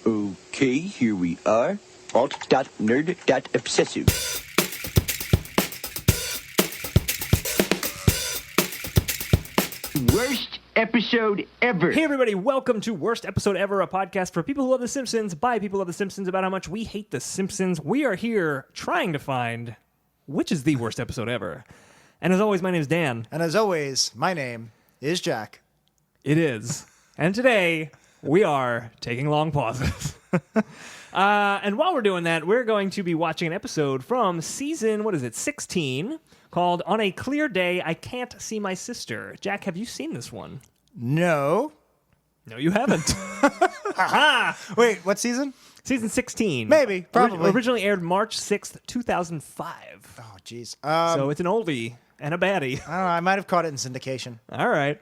Okay, here we are. Alt.nerd.obsessive. Worst episode ever. Hey everybody, welcome to Worst Episode Ever, a podcast for people who love The Simpsons, by people who love The Simpsons, about how much we hate The Simpsons. We are here trying to find which is the worst episode ever. And as always, my name is Dan. And as always, my name is Jack. It is. And today, we are taking long pauses. And while we're doing that, we're going to be watching an episode from season, 16, called On a Clear Day, I Can't See My Sister. Jack, have you seen this one? No. No, you haven't. Wait, what season? Season 16. Maybe, probably. Originally aired March 6th, 2005. Oh, jeez. So it's an oldie and a baddie. I don't know. I might have caught it in syndication. All right.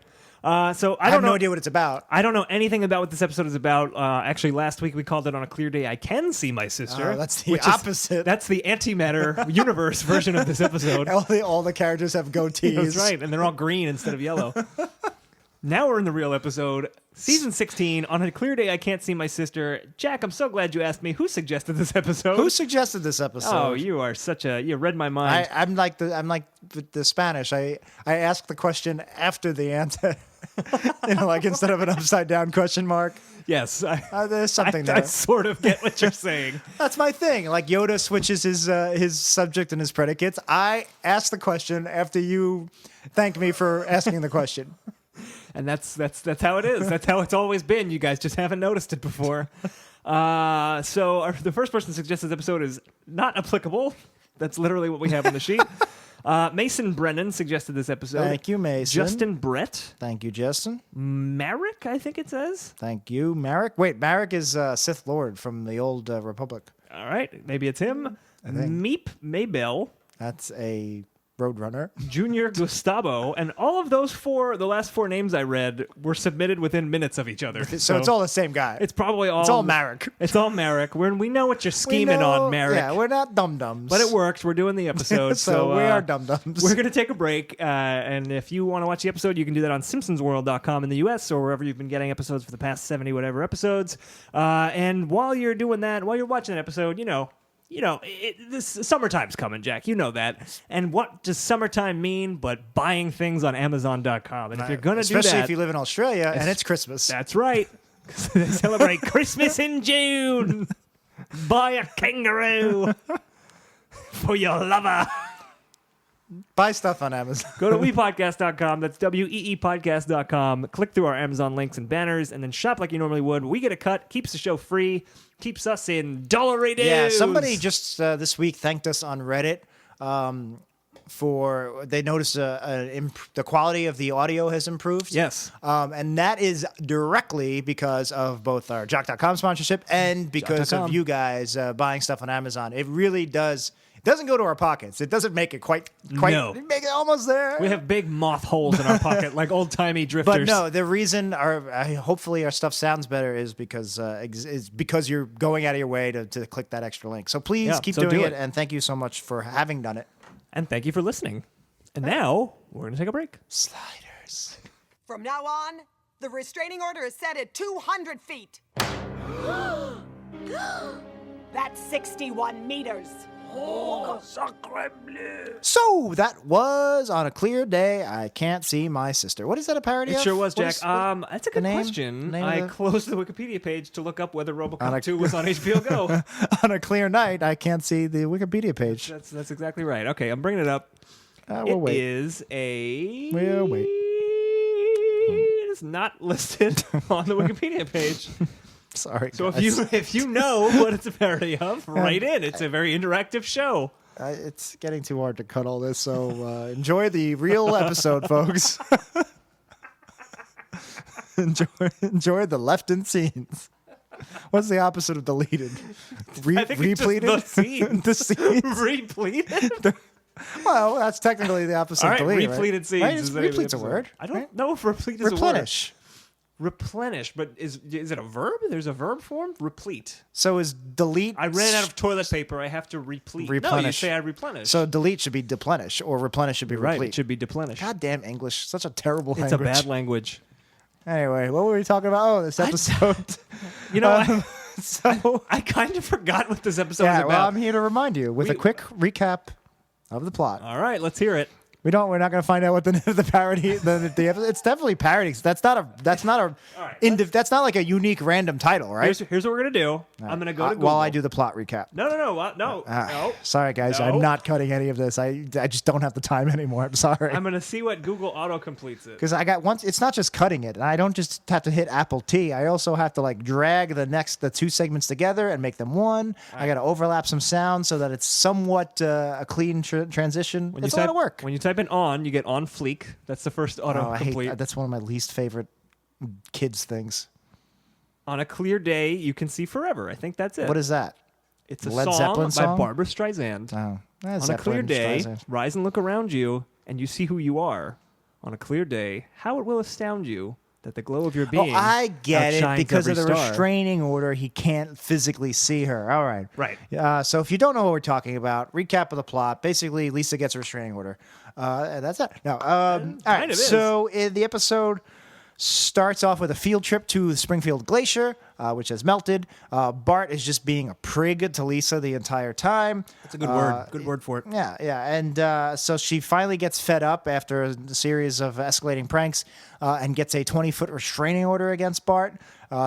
So I have no idea what it's about. I don't know anything about what this episode is about. Actually, last week we called it On a Clear Day, I Can See My Sister. Oh, that's the opposite. That's the antimatter universe version of this episode. All the characters have goatees. That's right, and they're all green instead of yellow. Now we're in the real episode, season 16, On a Clear Day, I Can't See My Sister. Jack, I'm so glad you asked me. Who suggested this episode? Who suggested this episode? Oh, you are you read my mind. I'm like the Spanish. I ask the question after the answer. Like instead of an upside down question mark. Yes. There's something there. I sort of get what you're saying. That's my thing. Like Yoda switches his subject and his predicates. I ask the question after you thank me for asking the question. And that's how it is. That's how it's always been. You guys just haven't noticed it before. The first person to suggest this episode is not applicable. That's literally what we have on the sheet. Mason Brennan suggested this episode. Thank you, Mason. Justin Brett. Thank you, Justin. Marek, I think it says. Thank you, Marek. Wait, Marek is Sith Lord from the old Republic. All right, maybe it's him. Meep Maybell. That's a Roadrunner. Junior Gustavo. And all of those the last four names I read, were submitted within minutes of each other. So it's all the same guy. It's probably all... It's all Marek. It's all Marek. We know what you're scheming on, Marek. Yeah, we're not dum-dums. But it worked. We're doing the episode. so we are dum-dums. We're going to take a break. And if you want to watch the episode, you can do that on simpsonsworld.com in the U.S. or wherever you've been getting episodes for the past 70 whatever episodes. And while you're doing that, while you're watching that episode, this summertime's coming, Jack. You know that. And what does summertime mean but buying things on Amazon.com? And if you're going to do that... Especially if you live in Australia and it's Christmas. That's right. They celebrate Christmas in June. Buy a kangaroo for your lover. Buy stuff on Amazon. Go to weepodcast.com. That's weepodcast.com. Click through our Amazon links and banners, and then shop like you normally would. We get a cut, keeps the show free, keeps us in dollary dues. Yeah, somebody just this week thanked us on Reddit they noticed the quality of the audio has improved. Yes. And that is directly because of both our Jock.com sponsorship and because of you guys buying stuff on Amazon. It really does... doesn't go to our pockets. It doesn't make it quite No. Make it almost there. We have big moth holes in our pocket like old-timey drifters. But no, the reason hopefully our stuff sounds better is because you're going out of your way to click that extra link. So please keep doing it, and thank you so much for having done it. And thank you for listening. And now, we're going to take a break. Sliders. From now on, the restraining order is set at 200 feet. That's 61 meters. So that was On a Clear Day, I Can't See My Sister. What is that a parody of? It sure was, Jack. What That's a good question. I closed the Wikipedia page to look up whether Robocop 2 was on HBO Go. On a clear night, I can't see the Wikipedia page. That's exactly right. Okay, I'm bringing it up. We'll wait. It is a... We'll wait. It is not listed on the Wikipedia page. Sorry, so guys. if you know what it's a parody of, write in. It's a very interactive show. It's getting too hard to cut all this, so enjoy the real episode, folks. enjoy the left-in scenes. What's the opposite of deleted? I think repleted? It's just the scene. The scenes? Repleted? Well, that's technically the opposite of deleted, repleted right? scenes. Right? Is Replete's a word. I don't know if replete is Replenish. a word. Replenish, but is it a verb? There's a verb form? Replete. So is delete... I ran out of toilet paper. I have to replete. Replenish. No, you say I replenish. So delete should be deplenish, or replenish should be right, replete. it should be deplenish. Goddamn English. Such a terrible It's language. a bad language. Anyway, what were we talking about? Oh, this episode. You know, So I kind of forgot what this episode is yeah, about. well, I'm here to remind you with a quick recap of the plot. All right, let's hear it. We're not going to find out what the parody. The episode. It's definitely parodies. That's not like a unique random title, right? Here's what we're gonna do. I'm gonna go to Google while I do the plot recap. No. Sorry, guys. No. I'm not cutting any of this. I just don't have the time anymore. I'm sorry. I'm gonna see what Google auto completes it. Because I got once. It's not just cutting it. I don't just have to hit Apple T. I also have to like drag the two segments together and make them one. I got to overlap some sound so that it's somewhat a clean transition. It's a lot of work. When you type in on, you get on fleek. That's the first auto I hate complete. that. That's one of my least favorite kids things. On a clear day, you can see forever. I think that's it. What is that? It's a Led song Zeppelin by song? Barbara Streisand. Oh, On a clear day, rise and look around you, and you see who you are. On a clear day, how it will astound you that the glow of your being I get it. outshines Because of every the star. restraining order, he can't physically see her. All right. Right. So if you don't know what we're talking about, recap of the plot. Basically, Lisa gets a restraining order. And that's it. No. All right. kind of is. So the episode starts off with a field trip to the Springfield Glacier, which has melted. Bart is just being a prig to Lisa the entire time. That's a good word. Good word for it. Yeah, yeah. And so she finally gets fed up after a series of escalating pranks and gets a 20-foot restraining order against Bart.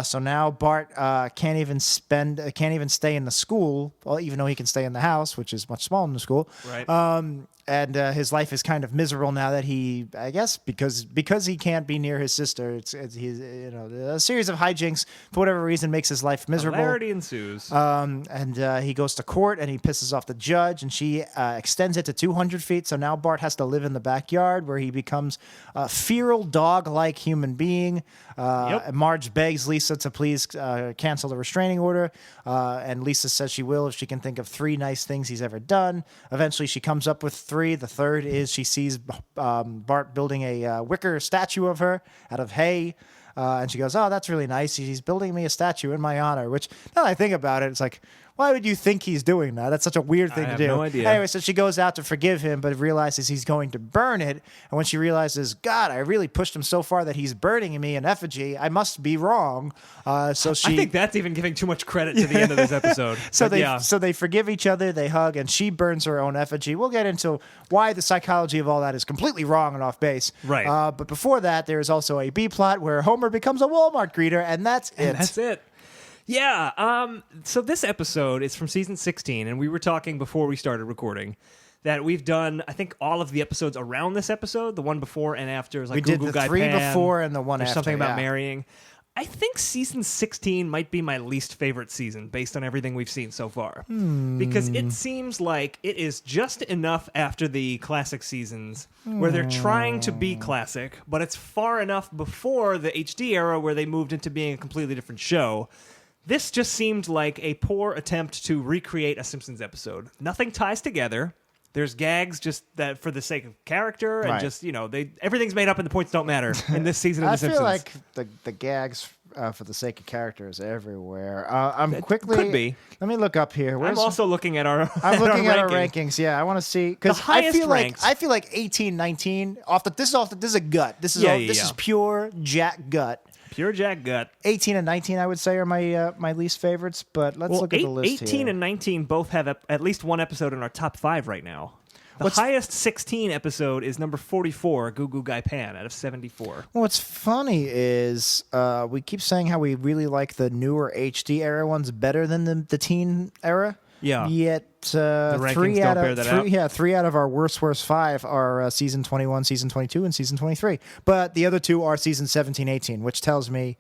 So now Bart can't even stay in the school, well, even though he can stay in the house, which is much smaller than the school. Right. And his life is kind of miserable now that he, I guess, because he can't be near his sister. It's he's a series of hijinks for whatever reason makes his life miserable. Hilarity ensues. And he goes to court and he pisses off the judge and she extends it to 200 feet. So now Bart has to live in the backyard where he becomes a feral dog-like human being. Marge begs Lisa to please cancel the restraining order. And Lisa says she will if she can think of 3 nice things he's ever done. Eventually she comes up with 3. The third is she sees Bart building a wicker statue of her out of hay. And she goes, oh, that's really nice. He's building me a statue in my honor, which now that I think about it, it's like, why would you think he's doing that? That's such a weird thing to do. I have no idea. Anyway, so she goes out to forgive him, but realizes he's going to burn it. And when she realizes, God, I really pushed him so far that he's burning me in effigy, I must be wrong. So she. I think that's even giving too much credit to the end of this episode. So But they forgive each other, they hug, and she burns her own effigy. We'll get into why the psychology of all that is completely wrong and off base. Right. But before that, there is also a B plot where Homer becomes a Walmart greeter, and that's it. That's it. Yeah. So this episode is from season 16, and we were talking before we started recording that we've done, I think, all of the episodes around this episode. The one before and after is like We Google did the Guy 3 Pan. before and the one There's after. something about yeah. marrying. I think season 16 might be my least favorite season based on everything we've seen so far. Because it seems like it is just enough after the classic seasons where they're trying to be classic, but it's far enough before the HD era where they moved into being a completely different show. This just seemed like a poor attempt to recreate a Simpsons episode. Nothing ties together. There's gags just that for the sake of character, and Right. just everything's made up and the points don't matter in this season of The I Simpsons. feel like the gags for the sake of characters everywhere. I'm It quickly. could be. Let me look up here. I'm also looking at our. I'm looking at our rankings. rankings. Yeah, I want to see because The I highest feel ranked. like 18, 19 this is a gut. This is this is pure Jack gut. Pure Jack gut. 18 and 19, I would say, are my least favorites. But let's look at the list 18 here. and 19 both have at least one episode in our top 5 right now. The highest 16 episode is number 44, Goo Goo Guy Pan, out of 74. Well, what's funny is we keep saying how we really like the newer HD era ones better than the teen era. Yeah. Yet rankings 3 don't out bear of that 3, out. yeah, 3 out of our worst 5 are season 21, season 22, and season 23. But the other 2 are season 17, 18, which tells me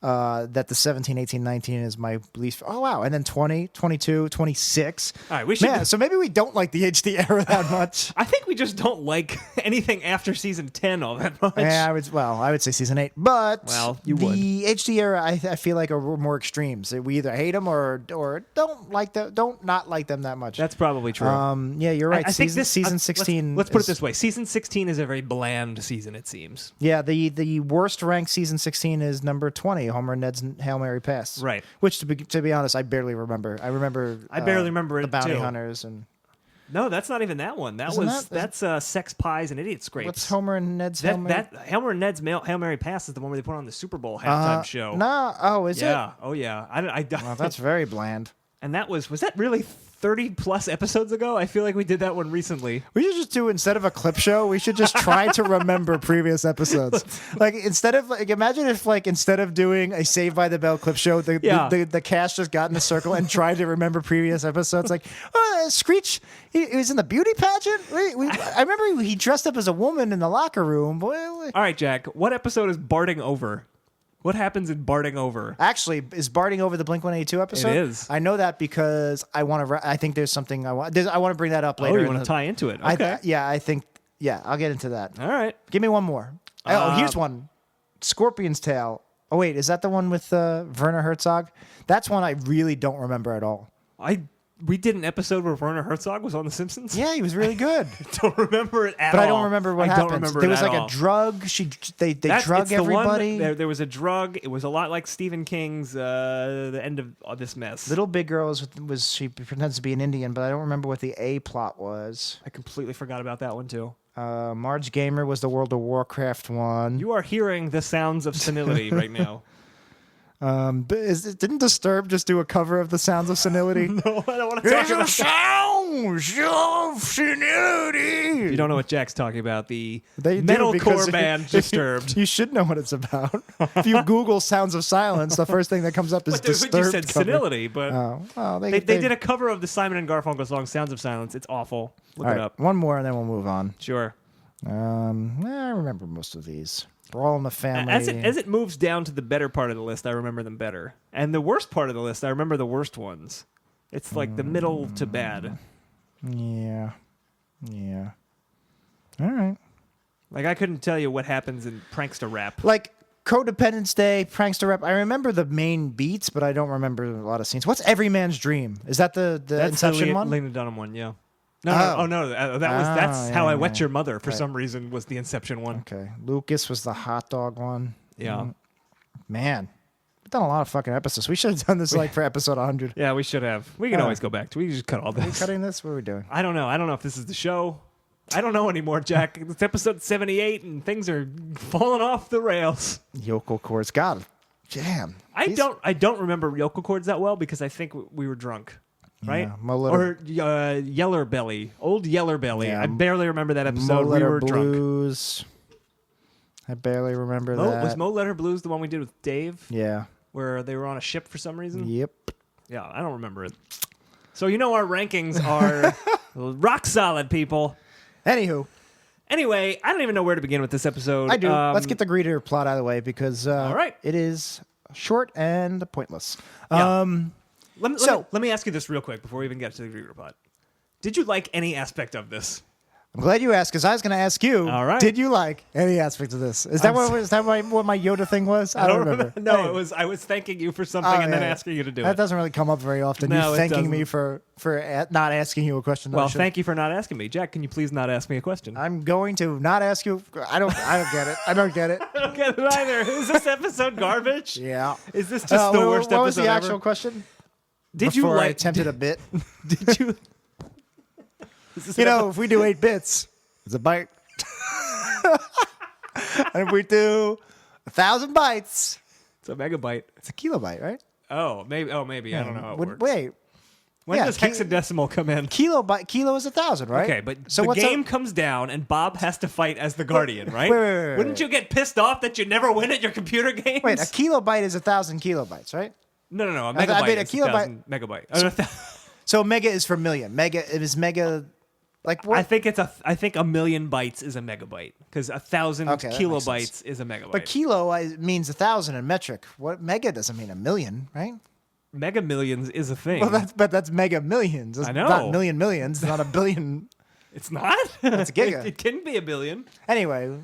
that the 17, 18, 19 is my least. Oh, wow. And then 20, 22, 26. All right, we should. Man, so maybe we don't like the HD era that much. I think we just don't like anything after season 10 all that much. Yeah, I would say season 8, but Well, you the would. HD era, I feel like are more extremes. We either hate them or don't like them, don't not like them that much. That's probably true. Yeah, you're right. I think Season 16. Let's put it this way: season 16 is a very bland season. It seems. Yeah, the worst ranked season 16 is number 20, Homer and Ned's Hail Mary Pass. Right. Which to be honest, I barely remember. I barely remember the it, bounty too. hunters and No, that's not even that one. That's Sex Pies and Idiot Scrapes. What's Homer and Ned's Hail Mary? Homer and Ned's Hail Mary Pass is the one where they put on the Super Bowl halftime show. No. Oh, is it? Yeah. Oh, yeah. Well, that's very bland. And that was that really 30 plus episodes ago? I feel like we did that one recently. We should just do, instead of a clip show, we should just try to remember previous episodes. Imagine if instead of doing a Saved by the Bell clip show, the cast just got in a circle and tried to remember previous episodes. Screech, he was in the beauty pageant. I remember he dressed up as a woman in the locker room. All right, Jack, what episode is Barting Over? What happens in Barting Over? Actually, is Barting Over the Blink-182 episode? It is. I know that because I want to. I think there's something I want to bring that up later. Oh, you want to tie into it? Okay. I'll get into that. All right. Give me one more. Here's one. Scorpion's Tail. Oh wait, is that the one with Werner Herzog? That's one I really don't remember at all. We did an episode where Werner Herzog was on The Simpsons. Yeah, he was really good. I don't remember it at all. But I don't remember what happened. There was a drug. They drug everybody. There was a drug. It was a lot like Stephen King's The End of This Mess. Little Big Girl she pretends to be an Indian, but I don't remember what the A plot was. I completely forgot about that one too. Marge Gamer was the World of Warcraft one. You are hearing the sounds of senility right now. Didn't Disturbed just do a cover of the Sounds of Senility? No, I don't want to talk about Sounds of Senility. You don't know what Jack's talking about. The metalcore band Disturbed. You should know what it's about. If you Google Sounds of Silence, the first thing that comes up is Disturbed. You said senility, but they did a cover of the Simon and Garfunkel song Sounds of Silence. It's awful. Look it up. One more and then we'll move on. Sure. I remember most of these. We're all in the family. As it moves down to the better part of the list, I remember them better. And the worst part of the list, I remember the worst ones. It's like the middle to bad. Yeah. All right. Like, I couldn't tell you what happens in Prankster Rap. Like, Codependence Day, Prankster Rap. I remember the main beats, but I don't remember a lot of scenes. What's Every Man's Dream? Is that the Inception one? Lena Dunham one, yeah. That's How I Wet Your Mother, for some reason, was the Inception one. Okay. Lucas was the hot dog one. Yeah. Man. We've done a lot of fucking episodes. We should have done this for episode 100. Yeah, we should have. We can always go back to it. We can just cut all this. Are we cutting this? What are we doing? I don't know. I don't know if this is the show. I don't know anymore, Jack. It's episode 78, and things are falling off the rails. Yokel chords. God, damn. I don't remember yokel chords that well because I think we were drunk. Right? Yeah, or Yeller Belly. Old Yeller Belly. Yeah, I barely remember that episode. We were Blues. Drunk. I barely remember that. Was Mo Letter Blues the one we did with Dave? Yeah. Where they were on a ship for some reason? Yep. Yeah, I don't remember it. So our rankings are rock solid, people. Anyway, I don't even know where to begin with this episode. I do. Let's get the greeter plot out of the way because all right. It is short and pointless. Yeah. Let me ask you this real quick before we even get to the greeter plot. Did you like any aspect of this? I'm glad you asked because I was going to ask you. All right. Did you like any aspect of this? Is that what my Yoda thing was? I don't remember. No, anyway. I was thanking you for something and then asking you to do it. That doesn't really come up very often. No, you thanking me for not asking you a question. Well, thank you for not asking me, Jack. Can you please not ask me a question? I'm going to not ask you. I don't get it. I don't get it. I don't get it either. Is this episode garbage? Yeah. Is this just the worst episode? What was the ever? actual question? Before I attempted a bit. Did you? If we do 8 bits, it's a byte. And if we do 1,000 bytes, it's a megabyte. It's a kilobyte, right? Oh, maybe. Yeah, I don't know how it works. Wait. When does hexadecimal come in? Kilo is 1,000, right? Okay, but the game comes down and Bob has to fight as the Guardian, right? Wait. Wouldn't you get pissed off that you never win at your computer games? Wait, a kilobyte is 1,000 kilobytes, right? No. A megabyte is 1,000 megabyte. So mega is for million. Is mega like what? I think a million bytes is a megabyte because 1,000 kilobytes is a megabyte. But kilo means 1,000 in metric. What mega doesn't mean a million, right? Mega millions is a thing. Well, that's mega millions. It's I know. Not millions. It's not a billion. It's not. It's a giga. It can be a billion. Anyway.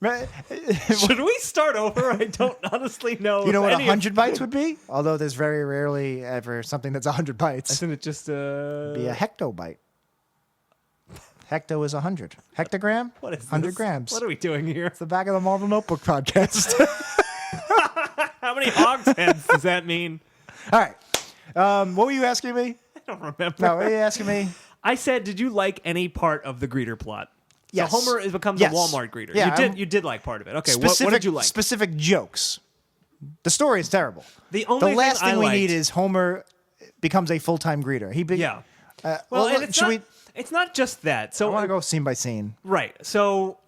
Should we start over? I don't honestly know. You know what 100 bytes would be? Although there's very rarely ever something that's 100 bytes. Isn't it just be a hectobyte? Hecto is 100. Hectogram? What is this? 100 grams. What are we doing here? It's the back of the Marvel Notebook podcast. How many hogsheads does that mean? All right. What were you asking me? I don't remember. No, what were you asking me? I said, did you like any part of the greeter plot? Yes. So Homer becomes Yes. a Walmart greeter. Yeah, You did like part of it. Okay, Specific, what did you like? Specific jokes. The story is terrible. The only last thing I thing we liked- need is Homer becomes a full-time greeter. Yeah. Well, and should we? it's not just that. So I want to go scene by scene. Right. So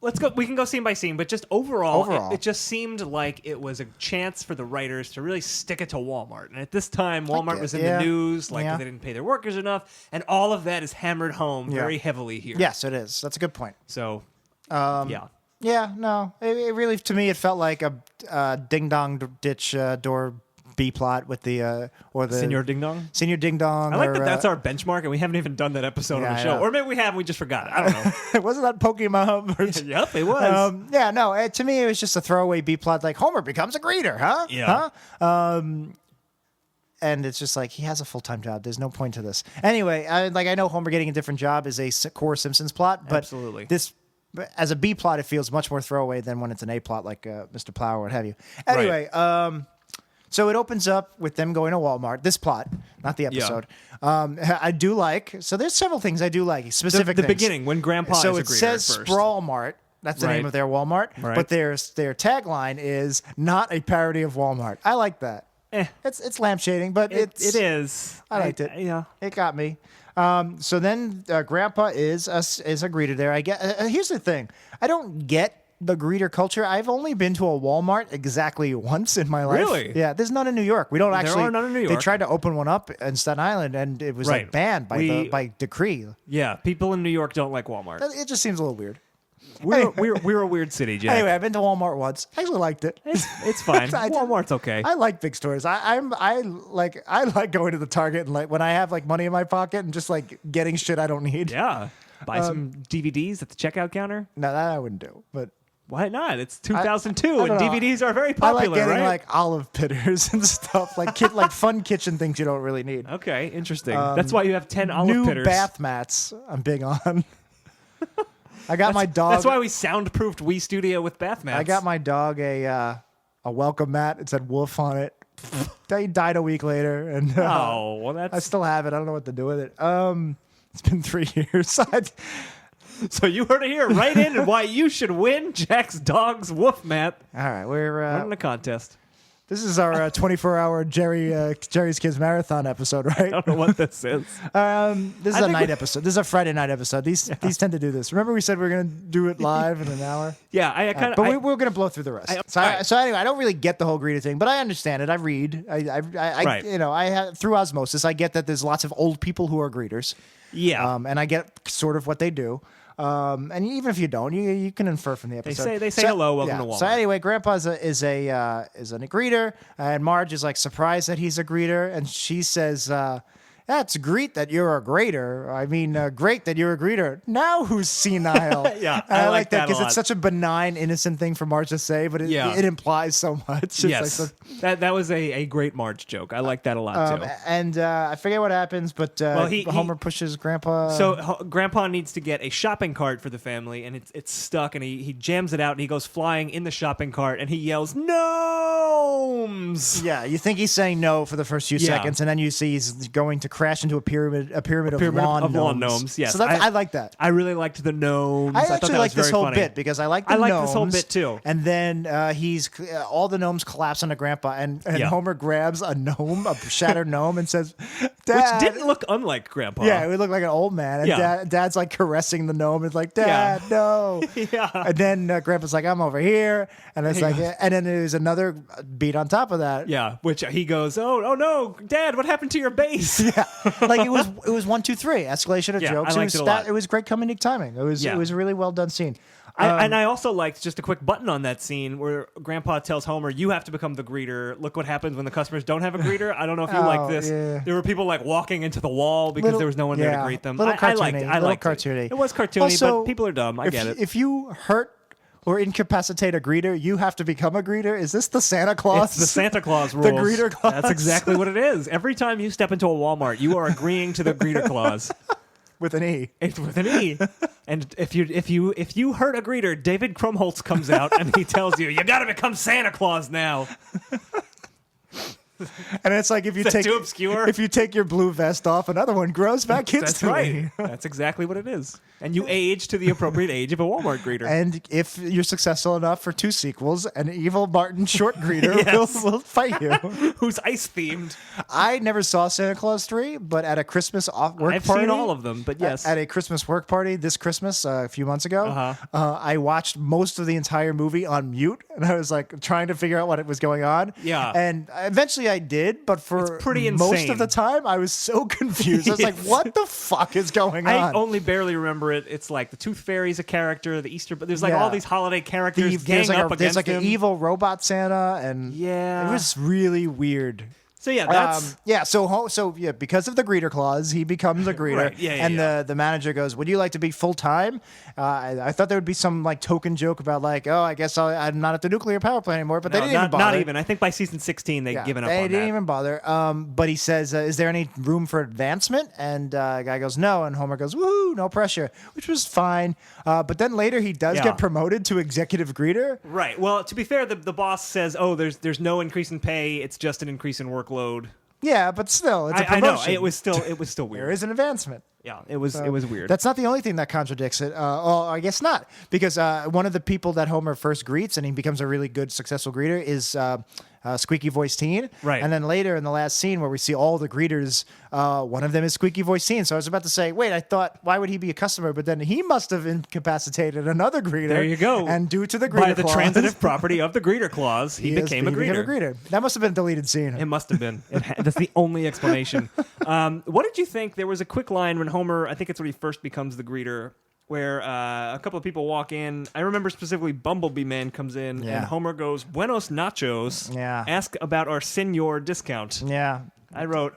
let's go. We can go scene by scene, but just overall, Overall. it just seemed like it was a chance for the writers to really stick it to Walmart. And at this time, Walmart was in Yeah. the news, like Yeah. they didn't pay their workers enough, and all of that is hammered home very heavily here. Yes, it is. That's a good point. So, yeah. Yeah, no, it really, to me, it felt like a ding dong ditch door B plot with the or the Senor Ding Dong. Senior Ding Dong. I like or, that that's our benchmark, and we haven't even done that episode on Yeah, the I show. know. Or maybe we have, and we just forgot it. I don't know. wasn't that Pokemon? Yep, it was. Yeah, no. To me, it was just a throwaway B plot. Like Homer becomes a greeter, huh? Yeah. Huh? And it's just like he has a full time job. There's no point to this. Anyway, I know Homer getting a different job is a core Simpsons plot, but Absolutely. this. As a B plot, it feels much more throwaway than when it's an A plot, like Mr. Plow or what have you. Anyway, so it opens up with them going to Walmart. This plot, not the episode. I do like. So there's several things I do like. Specific the things. beginning when Grandpa So is a it greeter says at first. Sprawl Mart. That's the Right. name of their Walmart. Right. But their tagline is not a parody of Walmart. I like that. Eh. It's lampshading, but It is. I liked it. Yeah. It got me. So then Grandpa is a greeter there. I get. Here's the thing. I don't get the greeter culture. I've only been to a Walmart exactly once in my life. Really? Yeah. There's none in New York. We don't actually. are none in New They York. tried to open one up in Staten Island, and it was Right. like banned by by decree. Yeah. People in New York don't like Walmart. It just seems a little weird. We're a weird city, Jack. Anyway, I've been to Walmart once. I actually liked it. It's fine. I did- Walmart's okay. I like big stores. I like going to the Target and like when I have like money in my pocket and just like getting shit I don't need. Yeah. Buy some DVDs at the checkout counter. No, that I wouldn't do. But Why not? It's 2002 I and don't know. DVDs are very I popular, like getting right? like olive pitters and stuff like like fun kitchen things you don't really need. Okay, interesting. That's why you have 10 olive New pitters. bath mats. I'm big on. I got my dog. That's why we soundproofed Wii Studio with bath mats. I got my dog a welcome mat. It said Wolf on it. He died a week later, and Oh, well, I that's. still have it. I don't know what to do with it. It's been 3 years. So you heard it here. Write in and why you should win Jack's dog's wolf mat. All right, we're Run in a contest. this is our 24-hour Jerry's Kids Marathon episode, right? I don't know what this is. This is I a think night we- episode. This is a Friday night episode. These tend to do this. Remember we said we were going to do it live in an hour? Yeah, I kind of. But we're going to blow through the rest. So anyway, I don't really get the whole greeter thing, but I understand it. I read. I Right. I have, through osmosis, I get that there's lots of old people who are greeters. Yeah. And I get sort of what they do. And even if you don't, you can infer from the episode. They say hello, welcome to Walmart. So anyway, Grandpa is a greeter, and Marge is like surprised that he's a greeter, and she says, "That's great that you're a greeter. I mean, great that you're a greeter. Now who's senile?" Yeah, And I like that a because lot. it's such a benign, innocent thing for Marge to say, but it implies so much. It's Yes, like that was a great Marge joke. I like that a lot too. and I forget what happens, but Homer pushes Grandpa. So Grandpa needs to get a shopping cart for the family, and it's stuck, and he jams it out, and he goes flying in the shopping cart, and he yells, "Gnomes!" yeah, you think he's saying no for the first few Yeah. seconds, and then you see he's going to crash into a pyramid of lawn gnomes. Yes, so I like that. I really liked the gnomes. I thought actually that like was this very whole funny. bit because I like the I gnomes. like this whole bit, too. And then all the gnomes collapse onto Grandpa, and Yeah. Homer grabs a gnome, a shattered gnome, and says, Which "Dad." didn't look unlike Grandpa. Yeah, it would look like an old man. And Yeah. Dad's like caressing the gnome. It's like, "Dad, no." Yeah. And then Grandpa's like, "I'm over here," and it's like, and then there's another beat on top of that. Yeah, which he goes, oh no, Dad, what happened to your base? Yeah, like it was 1, 2, 3 escalation of Yeah, jokes. I liked was it a lot. It was great comedic timing. It was Yeah. a really well done scene. And I also liked just a quick button on that scene where Grandpa tells Homer, "You have to become the greeter. Look what happens when the customers don't have a greeter." I don't know if you like this. Yeah. There were people like walking into the wall because there was no one there to greet them. Little I cartoony. liked it. I little liked cartoony. It was cartoony, Also, but people are dumb. I get it. If you hurt or incapacitate a greeter, you have to become a greeter. Is this the Santa Claus? It's the Santa Claus rules. The greeter clause. That's exactly what it is. Every time you step into a Walmart, you are agreeing to the greeter clause. With an E. It's with an E. And if you hurt a greeter, David Krumholtz comes out and he tells you, "You got to become Santa Claus now." And it's like if you that take too obscure? if you take your blue vest off, another one grows back instantly. That's right. That's exactly what it is. And you age to the appropriate age of a Walmart greeter. And if you're successful enough for 2 sequels, an evil Martin short greeter Yes. will fight you. Who's ice themed? I never saw Santa Claus 3, but at a Christmas work I've party, seen all of them, but yes. At a Christmas work party this Christmas a few months ago, I watched most of the entire movie on mute, and I was like trying to figure out what it was going on. Yeah. And eventually I did, but for It's pretty most insane. of the time I was so confused. I was like, what the fuck is going on? I only barely remember it. It's like the Tooth Fairy's a character, the Easter, but there's like Yeah. all these holiday characters gang there's like, up against there's like him. an evil robot Santa, and Yeah. it was really weird. So yeah, that's So because of the greeter clause, he becomes a greeter. Right, yeah, and yeah. the manager goes, "Would you like to be full time?" I thought there would be some like token joke about like, "Oh, I guess I'm not at the nuclear power plant anymore." But they didn't even bother. not even. I think by season 16 they'd given up They on didn't that. even bother. But he says, "Is there any room for advancement?" And guy goes, "No." And Homer goes, "Woo, no pressure," which was fine. But then later he does Yeah. get promoted to executive greeter. Right. Well, to be fair, the boss says, "Oh, there's no increase in pay. It's just an increase in workload." Yeah, but still, it's a I know promotion. it was still There weird. is an advancement. Yeah, it was weird. That's not the only thing that contradicts it. Well, I guess not, because one of the people that Homer first greets, and he becomes a really good, successful greeter, is Squeaky Voice Teen. Right. And then later in the last scene where we see all the greeters, one of them is Squeaky Voice Teen. So I was about to say, wait, I thought, why would he be a customer? But then he must have incapacitated another greeter. There you go. And due to the greeter By the clause, transitive property of the greeter clause, he became a greeter. That must have been a deleted scene. It must have been. That's the only explanation. What did you think? There was a quick line when Homer, I think it's when he first becomes the greeter, where a couple of people walk in. I remember specifically Bumblebee Man comes in, Yeah. and Homer goes, "Buenos nachos. Yeah. Ask about our senior discount." Yeah. I wrote,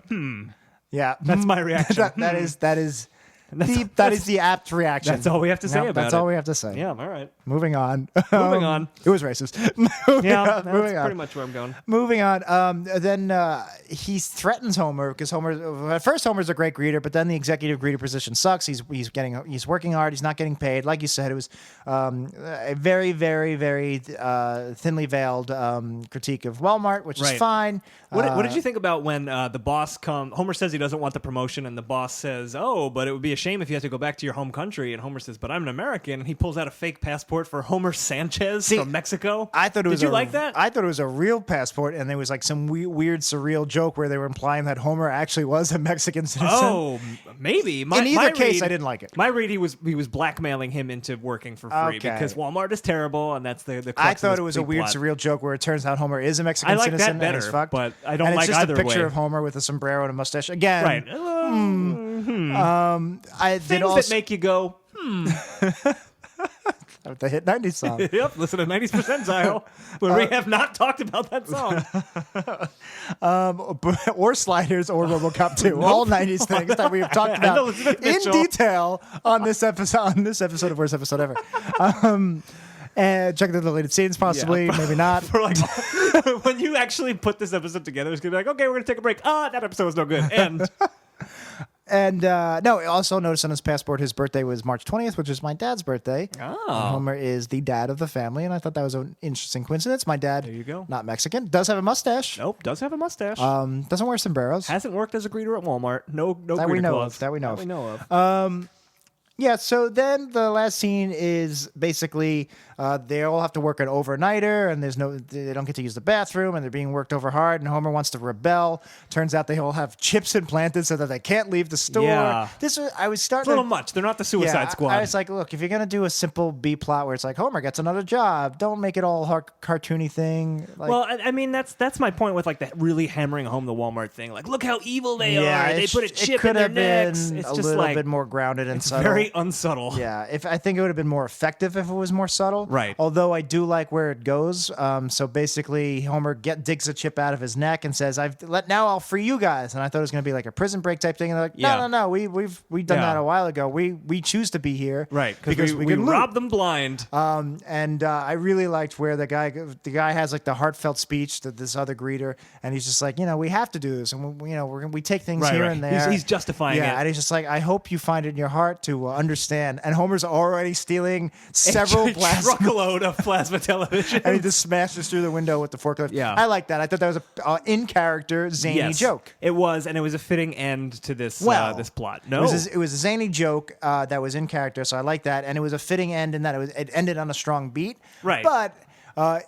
Yeah. That's my reaction. that is the apt reaction. That's all we have to say about That's it. all we have to say. Yeah, all right. Moving on. Moving on. It was racist. Yeah, that's moving on. pretty much where I'm going. Moving on. Then he threatens Homer because at first Homer's a great greeter, but then the executive greeter position sucks. He's working hard. He's not getting paid. Like you said, it was a very, very, very thinly veiled critique of Wal-Mart, which is Right. fine. What did you think about when the boss Homer says he doesn't want the promotion, and the boss says, "Oh, but it would be a shame if you had to go back to your home country." And Homer says, "But I'm an American," and he pulls out a fake passport for Homer Sanchez from Mexico. I thought it was. Did you like that? I thought it was a real passport, and there was like some weird, surreal joke where they were implying that Homer actually was a Mexican citizen. Oh, maybe. In either case, I didn't like it. My read, he was blackmailing him into working for free Okay. because Walmart is terrible, and that's the. Crux I of thought this it was a big weird, plot. surreal joke where it turns out Homer is a Mexican I like that citizen. better, and he's fucked. but I don't and like it's just either a picture way. of Homer with a sombrero and a mustache. Again, Right. I Things did also that make you go, the hit '90s song. "Yep, listen to 90s Percentile," where we have not talked about that song. Or Sliders or Robocop 2. All '90s things that we have talked I know about Elizabeth in Mitchell. detail on this episode of Worst Episode Ever. And check the deleted scenes, possibly, Yeah. maybe not. For like, when you actually put this episode together, it's gonna be like, okay, we're gonna take a break. That episode was no good. And And no, also notice on his passport, his birthday was March 20th, which is my dad's birthday. And Homer is the dad of the family, and I thought that was an interesting coincidence. My dad, There you go. not Mexican, does have a mustache. nope, does have a mustache. Doesn't wear sombreros. Hasn't worked as a greeter at Walmart. No That we greeter know clause. of, that we know of. of. Yeah, so then the last scene is basically they all have to work an overnighter, and they don't get to use the bathroom, and they're being worked over hard, and Homer wants to rebel. Turns out they all have chips implanted so that they can't leave the store. Yeah. I was It's starting a little much. They're not the Suicide Squad. I was like, look, if you're gonna do a simple B plot where it's like Homer gets another job, don't make it all cartoony thing. Like, well, I mean, that's my point with like that really hammering home the Walmart thing. Like, look how evil they yeah, are. They put a chip it could in their have been necks. It's a just little like bit more grounded and it's subtle. very unsubtle. Yeah, I think it would have been more effective if it was more subtle. Right. Although I do like where it goes. So basically, Homer digs a chip out of his neck and says, now I'll free you guys." And I thought it was going to be like a prison break type thing. And they're like, Yeah. no, we've done Yeah. that a while ago. We choose to be here, Right, because we can loot. rob them blind. And I really liked where the guy has like the heartfelt speech to this other greeter, and he's just like, we have to do this, and we take things here and there. He's justifying it. And he's just like, I hope you find it in your heart to understand. And Homer's already stealing several glasses truckload of plasma television. And he just smashes through the window with the forklift. Yeah. I like that. I thought that was a in-character, zany joke. It was, and it was a fitting end to this this plot. No, it was a zany joke that was in character, so I like that, and it was a fitting end in that it ended on a strong beat. Right. But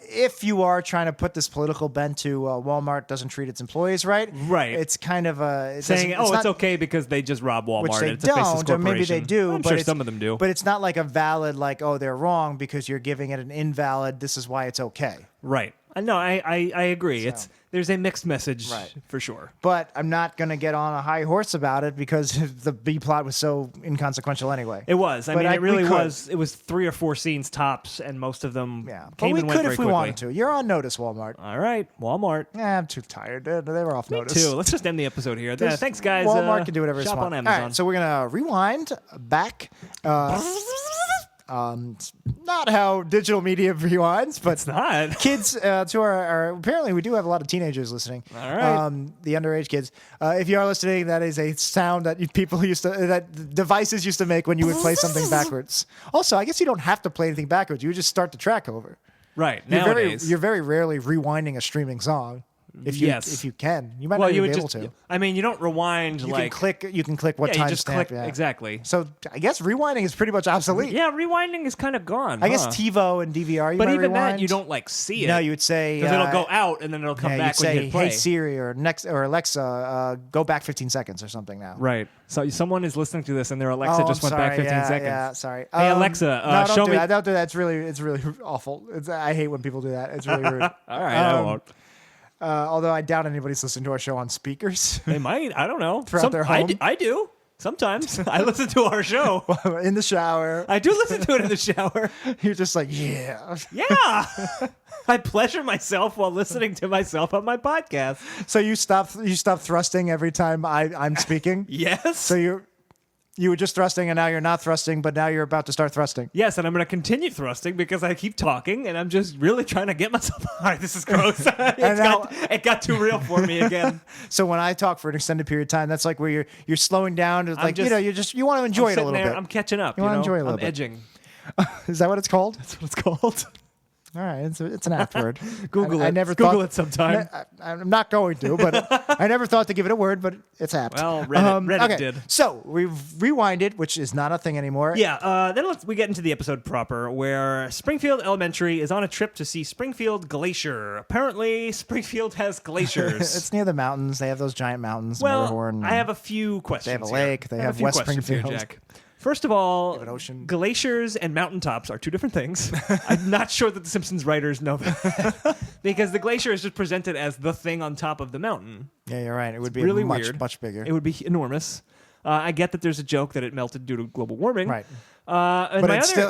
if you are trying to put this political bent to Walmart doesn't treat its employees right, it's kind of saying, it's okay because they just rob Walmart. Which they it's a faceless don't, or maybe they corporation. do. I'm but sure some of them do. But it's not like a valid, like, oh, they're wrong because you're giving it an invalid, this is why it's okay. Right. No, I agree. So. There's a mixed message Right. for sure. But I'm not going to get on a high horse about it because the B plot was so inconsequential anyway. It was. I But mean, it really we could. was. It was 3 or 4 scenes tops, and most of them Yeah, but came we and went could very if we quickly. wanted to. You're on notice, Walmart. All right, Walmart. I'm too tired. They were off Me notice. too. Let's just end the episode here. There's- Thanks, guys. Walmart can do whatever it's shop want. on Amazon. All right, so we're gonna rewind back. It's not how digital media rewinds, but it's not. kids to our apparently we do have a lot of teenagers listening. All right. The underage kids. If you are listening, that is a sound that that devices used to make when you would play something backwards. Also, I guess you don't have to play anything backwards. You would just start the track over. Right. You're Nowadays. very rarely rewinding a streaming song. If you Yes. can, you might well, not you even would be able just. to. I mean, you don't rewind You like. can click what yeah, time you just stamp. click exactly. So I guess rewinding is pretty much obsolete. Yeah, rewinding is kind of gone. I guess huh? TiVo and DVR. You But might even rewind. that, you don't like see it. No, you would say because it'll go out and then it'll come yeah, back you'd when say, you hit play. "Hey Siri" or Alexa, go back 15 seconds or something now. Right. So someone is listening to this and their Alexa just I'm went back sorry. 15 Yeah, seconds. Yeah, sorry. Hey, Alexa, no, don't show do me. that. Don't do that. It's really awful. I hate when people do that. It's really rude. All right, I won't. Although I doubt anybody's listening to our show on speakers. They might. I don't know. Throughout their home? I do. Sometimes. I listen to our show. In the shower. I do listen to it in the shower. You're just like, yeah. Yeah. I pleasure myself while listening to myself on my podcast. So you stop thrusting every time I'm speaking? Yes. So you were just thrusting and now you're not thrusting, but now you're about to start thrusting. Yes, and I'm going to continue thrusting because I keep talking and I'm just really trying to get myself. All right, this is gross. It got too real for me again. So when I talk for an extended period of time, that's like where you're slowing down. It's like, you want to enjoy it a little bit. I'm catching up. You wanna enjoy it a little I'm bit. edging. Is that what it's called? That's what it's called. All right, it's an apt word. Google it. I never Google thought, it sometime. I'm not going to, but I never thought to give it a word, but it's apt. Well, Reddit okay. did. So we've rewinded, which is not a thing anymore. Yeah, then we get into the episode proper, where Springfield Elementary is on a trip to see Springfield Glacier. Apparently, Springfield has glaciers. It's near the mountains. They have those giant mountains. well, Matterhorn, I have a few questions. They have a here. lake. They I have a few West questions here, Springfield. Jack. First of all, an ocean. glaciers and mountaintops are two different things. I'm not sure that the Simpsons writers know that. Because the glacier is just presented as the thing on top of the mountain. Yeah, you're right. It would be Really much, weird. much bigger. It would be enormous. I get that there's a joke that it melted due to global warming. Right. And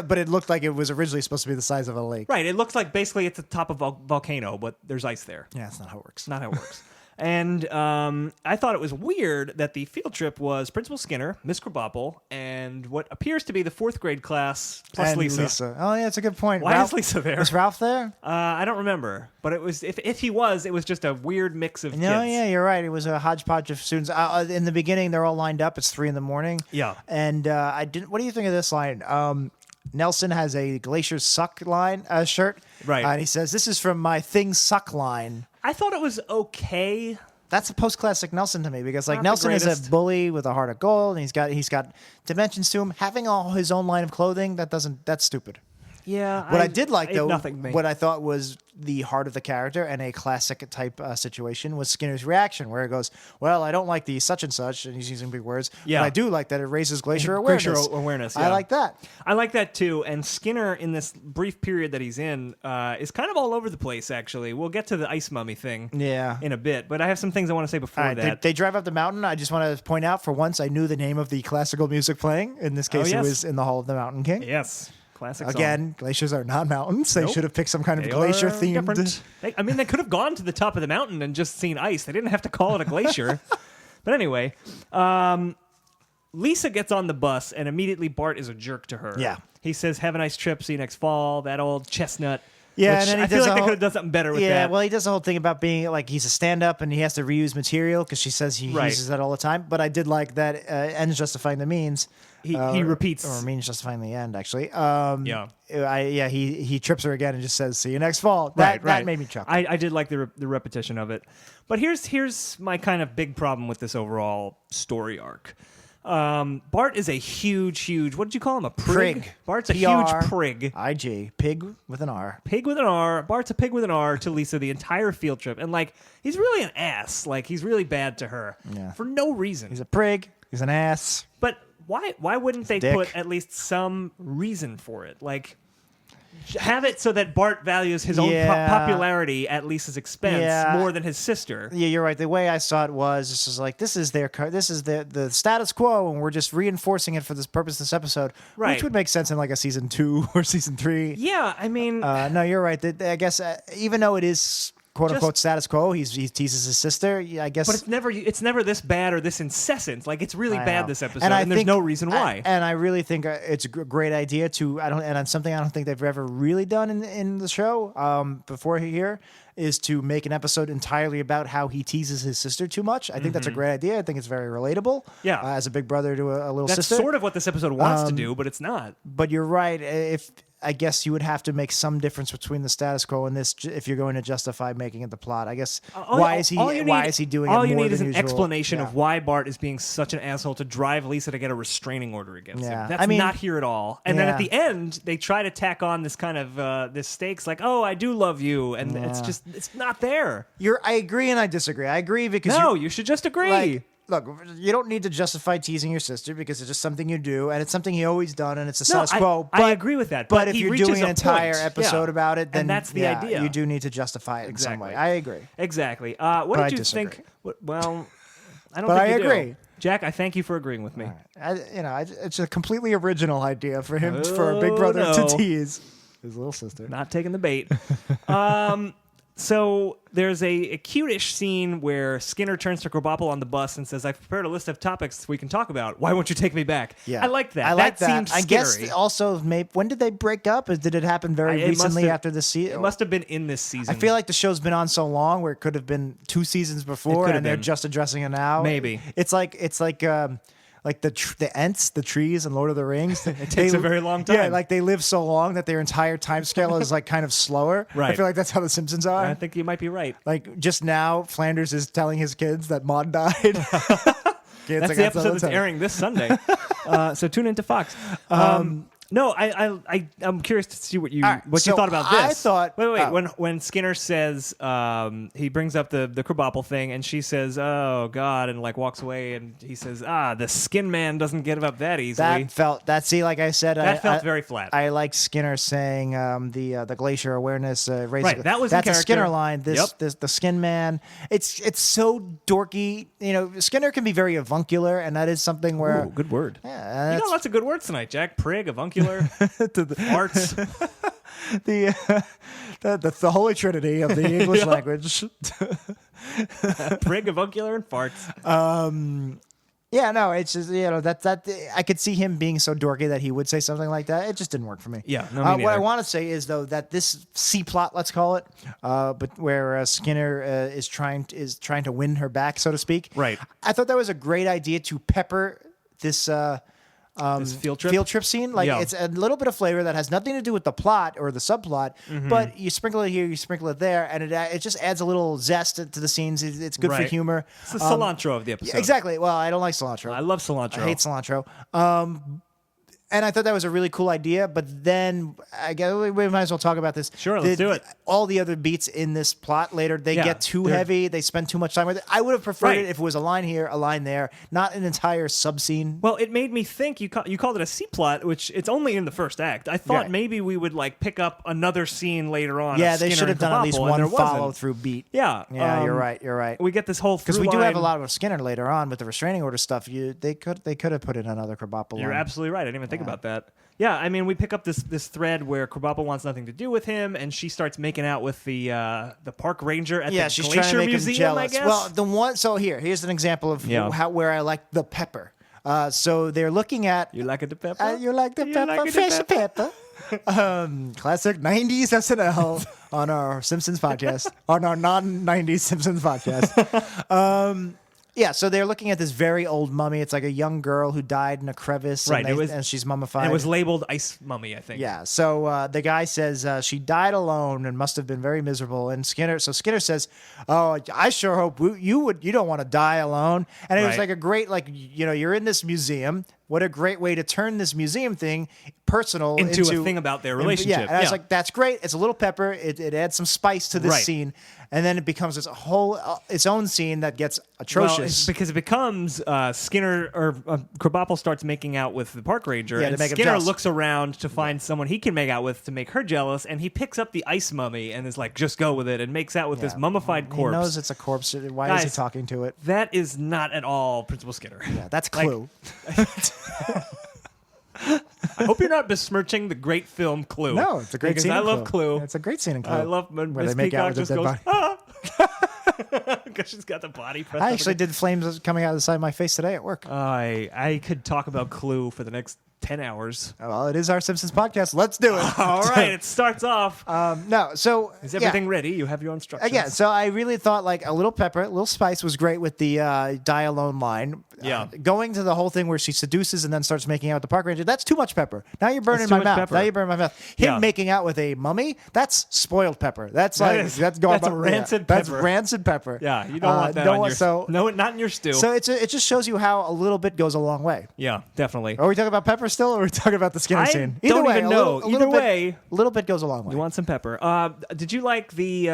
But it looked like it was originally supposed to be the size of a lake. Right, it looks like basically it's the top of a volcano, but there's ice there. Yeah, that's not how it works. Not how it works. And I thought it was weird that the field trip was Principal Skinner, Miss Krabappel, and what appears to be the 4th grade class plus And Lisa. Oh, yeah, that's a good point. Why is Lisa there? Was Ralph there? I don't remember, but it was if he was, it was just a weird mix of No, kids. yeah, you're right. It was a hodgepodge of students. In the beginning, they're all lined up. It's 3 a.m. Yeah. And I didn't. What do you think of this line? Nelson has a Glaciers Suck line shirt. Right. And he says, "This is from my Things Suck line." I thought it was okay. That's a post-classic Nelson to me because Not the Nelson is greatest. a bully with a heart of gold, and he's got dimensions to him. Having all his own line of clothing that's stupid. Yeah. What I did like, though, nothing me. what I thought was the heart of the character and a classic type situation was Skinner's reaction, where he goes, "Well, I don't like the such and such," and he's using big words. Yeah. But I do like that it raises glacier awareness. Glacier awareness, I yeah. like that. I like that too. And Skinner, in this brief period that he's in, is kind of all over the place, actually. We'll get to the ice mummy thing Yeah. in a bit, but I have some things I want to say before All right, that. they drive up the mountain. I just want to point out, for once, I knew the name of the classical music playing. In this case, yes. it was In the Hall of the Mountain King. Yes. Classic song. Again, glaciers are not mountains. They Nope. should have picked some kind of They glacier are themed. different. They could have gone to the top of the mountain and just seen ice. They didn't have to call it a glacier. But anyway, Lisa gets on the bus, and immediately Bart is a jerk to her. Yeah. He says, "Have a nice trip. See you next fall." That old chestnut. Yeah, which and then he I feel does like a they whole- could have done something better with Yeah, that. well, he does the whole thing about being like he's a stand-up and he has to reuse material because she says he Right. uses that all the time. But I did like that ends justifying the means. He repeats. or means justifying the end. Actually, Yeah. He trips her again and just says, "See you next fall." That made me chuckle. I did like the repetition of it. But here's my kind of big problem with this overall story arc. Bart is a huge, what did you call him? A prig? Bart's a huge prig. IG, pig with an R. Pig with an R. Bart's a pig with an R to Lisa the entire field trip. And, like, he's really an ass. Like, he's really bad to her. Yeah. For no reason. He's a prig. He's an ass. But why wouldn't they dick. put at least some reason for it? Like, have it so that Bart values his own popularity at Lisa's expense more than his sister. Yeah, you're right. The way I saw it was this is like this is the status quo, and we're just reinforcing it for this purpose. This episode, Right. which would make sense in like a season 2 or season 3. Yeah, I mean, No, you're right. I guess even though it is quote unquote status quo, he teases his sister. Yeah, I guess. but it's never this bad or this incessant. Like, it's really I bad know. this episode, I and there's think- no reason why. And I really think it's a great idea to. And it's something I don't think they've ever really done in the show before here is to make an episode entirely about how he teases his sister too much. I think that's a great idea. I think it's very relatable. Yeah. As a big brother to a little That's sister. sort of what this episode wants to do, but it's not. But you're right. If I guess you would have to make some difference between the status quo and this if you're going to justify making it the plot. I guess why is he doing all it more you need is than an usual? explanation Yeah. of why Bart is being such an asshole to drive Lisa to get a restraining order against him. Yeah. That's I mean- not here at all. And then Yeah. at the end, they try to tack on this kind of this stakes, like, "Oh, I do love you," and it's not there. I agree and I disagree. I agree because No, you should just agree. like, look, you don't need to justify teasing your sister because it's just something you do, and it's something he always done, and it's a status quo. I agree with that. But if he you're reaches doing an a entire point. episode Yeah. about it, then and that's the idea. You do need to justify it in some way. Exactly. I agree. Exactly. What But I did you disagree. think? Well, I don't. But think I you do. agree. Jack. I thank you for agreeing with me. It's a completely original idea for him for a big brother no. to tease his little sister. Not taking the bait. So there's a cute-ish scene where Skinner turns to Krabappel on the bus and says, "I've prepared a list of topics we can talk about. Why won't you take me back?" Yeah, I like that. I like that. Seems I guess scary. also, maybe when did they break up? Did it happen very It must recently have- after the season? It must have been in this season. I feel like the show's been on so long where it could have been 2 seasons before, could have and they're been. just addressing it now. Maybe. It's like the Ents, the trees in Lord of the Rings. It takes a very long Yeah, time. like they live so long that their entire time scale is like kind of slower. I Right. feel like that's how the Simpsons are. I think you might be right. Like just now, Flanders is telling his kids that Maud died. That's the episode that's airing this Sunday. So tune into Fox. No, I'm curious to see what you All right, you so thought about this. I thought- wait. oh. When Skinner says he brings up the Krabappel thing, and she says, "Oh God," and like walks away, and he says, "The Skin Man doesn't give up that easily." Like I said, That felt very flat. I like Skinner saying the glacier awareness raising. Right, that was in that's a character. Skinner line. This the Skin Man. It's so dorky. You know, Skinner can be very avuncular, and that is something where Ooh, good word. Yeah, You got that's lots of good words tonight, Jack. Prig, avuncular, arts. the Holy Trinity of the English language. Prig, avuncular, and farts. Yeah, no, it's just that I could see him being so dorky that he would say something like that. It just didn't work for me. Yeah, no, me what I neither. want to say is though that this C plot, let's call it, but where Skinner is trying to win her back, so to speak. Right. I thought that was a great idea to pepper this. This field trip scene, like Yeah. it's a little bit of flavor that has nothing to do with the plot or the subplot, but you sprinkle it here, you sprinkle it there, and it just adds a little zest to the scenes. It's good for Right. humor. It's the cilantro of the episode. Yeah, exactly. Well, I don't like cilantro. I love cilantro. I hate cilantro. And I thought that was a really cool idea, but then I guess we might as well talk about this. Sure, let's do it. All the other beats in this plot later, they Yeah, get too they're- heavy. They spend too much time with it. I would have preferred Right. it if it was a line here, a line there, not an entire sub scene. Well, it made me think you called it a C plot, which it's only in the first act. I thought Right. maybe we would like pick up another scene later on. Yeah, of they Skinner should have and done at least Krabappel, and one there wasn't. follow through beat. Yeah, Yeah, you're right. You're right. We get this whole Because through we do have a line. lot of Skinner later on with the restraining order stuff. They could have put in another Krabappel You're line. absolutely right. I didn't even think about that. Yeah, I mean, we pick up this thread where Krabappel wants nothing to do with him, and she starts making out with the park ranger at the she's Glacier trying to make Museum. him jealous. I guess. Well, the one. So here's an example of Yeah. where I like the pepper. So they're looking at. you like it, the pepper? You like the You pepper, like it, the fish pepper. Classic '90s SNL. on our Simpsons podcast, on our non-90s Simpsons podcast. Yeah, so they're looking at this very old mummy. It's like a young girl who died in a crevice, Right, and she's mummified. And it was labeled Ice Mummy, I think. Yeah, so the guy says she died alone and must have been very miserable. And Skinner says, "Oh, I sure hope you don't want to die alone." And it was Right. like a great, like, you're in this museum. What a great way to turn this museum thing personal Into a thing about their relationship. Yeah, and I was Yeah. like, that's great. It's a little pepper. It adds some spice to this Right. scene, and then it becomes this whole its own scene that gets atrocious. Well, it's because it becomes Skinner or Krabappel starts making out with the park ranger, Yeah, to and make him Skinner jealous. looks around to find someone he can make out with to make her jealous, and he picks up the ice mummy and is like, just go with it, and makes out with this mummified corpse. He knows it's a corpse. Why is he Guys, talking to it? That is not at all Principal Skinner. Yeah, that's Like- Clue. I hope you're not besmirching the great film Clue. No, it's a great because scene. I in love Clue. It's a great scene in Clue. I love when where Miss they make out Peacock with the just dead goes, body. ah! Because she's got the body pressed I up actually against- did flames coming out of the side of my face today at work. I could talk about Clue for the next 10 hours. Well, it is our Simpsons podcast. Let's do it. All right, it starts off. No, so Is everything ready? You have your instructions. Again, so I really thought like a little pepper, a little spice was great with the die alone line. Yeah. Going to the whole thing where she seduces and then starts making out with the park ranger, that's too much pepper. Now you're burning It's too my much mouth. pepper. Now you're burning my mouth. Him Yeah. making out with a mummy, that's spoiled pepper. That's That like is- that's going that's rancid That's pepper. rancid pepper. Yeah, you don't want that don't on your no, not in your stew. So it just shows you how a little bit goes a long way. yeah, definitely. Are we talking about pepper still, or are we talking about the Skinner I scene? don't even know. Either way- a little bit goes a long way. You want some pepper. Did you like the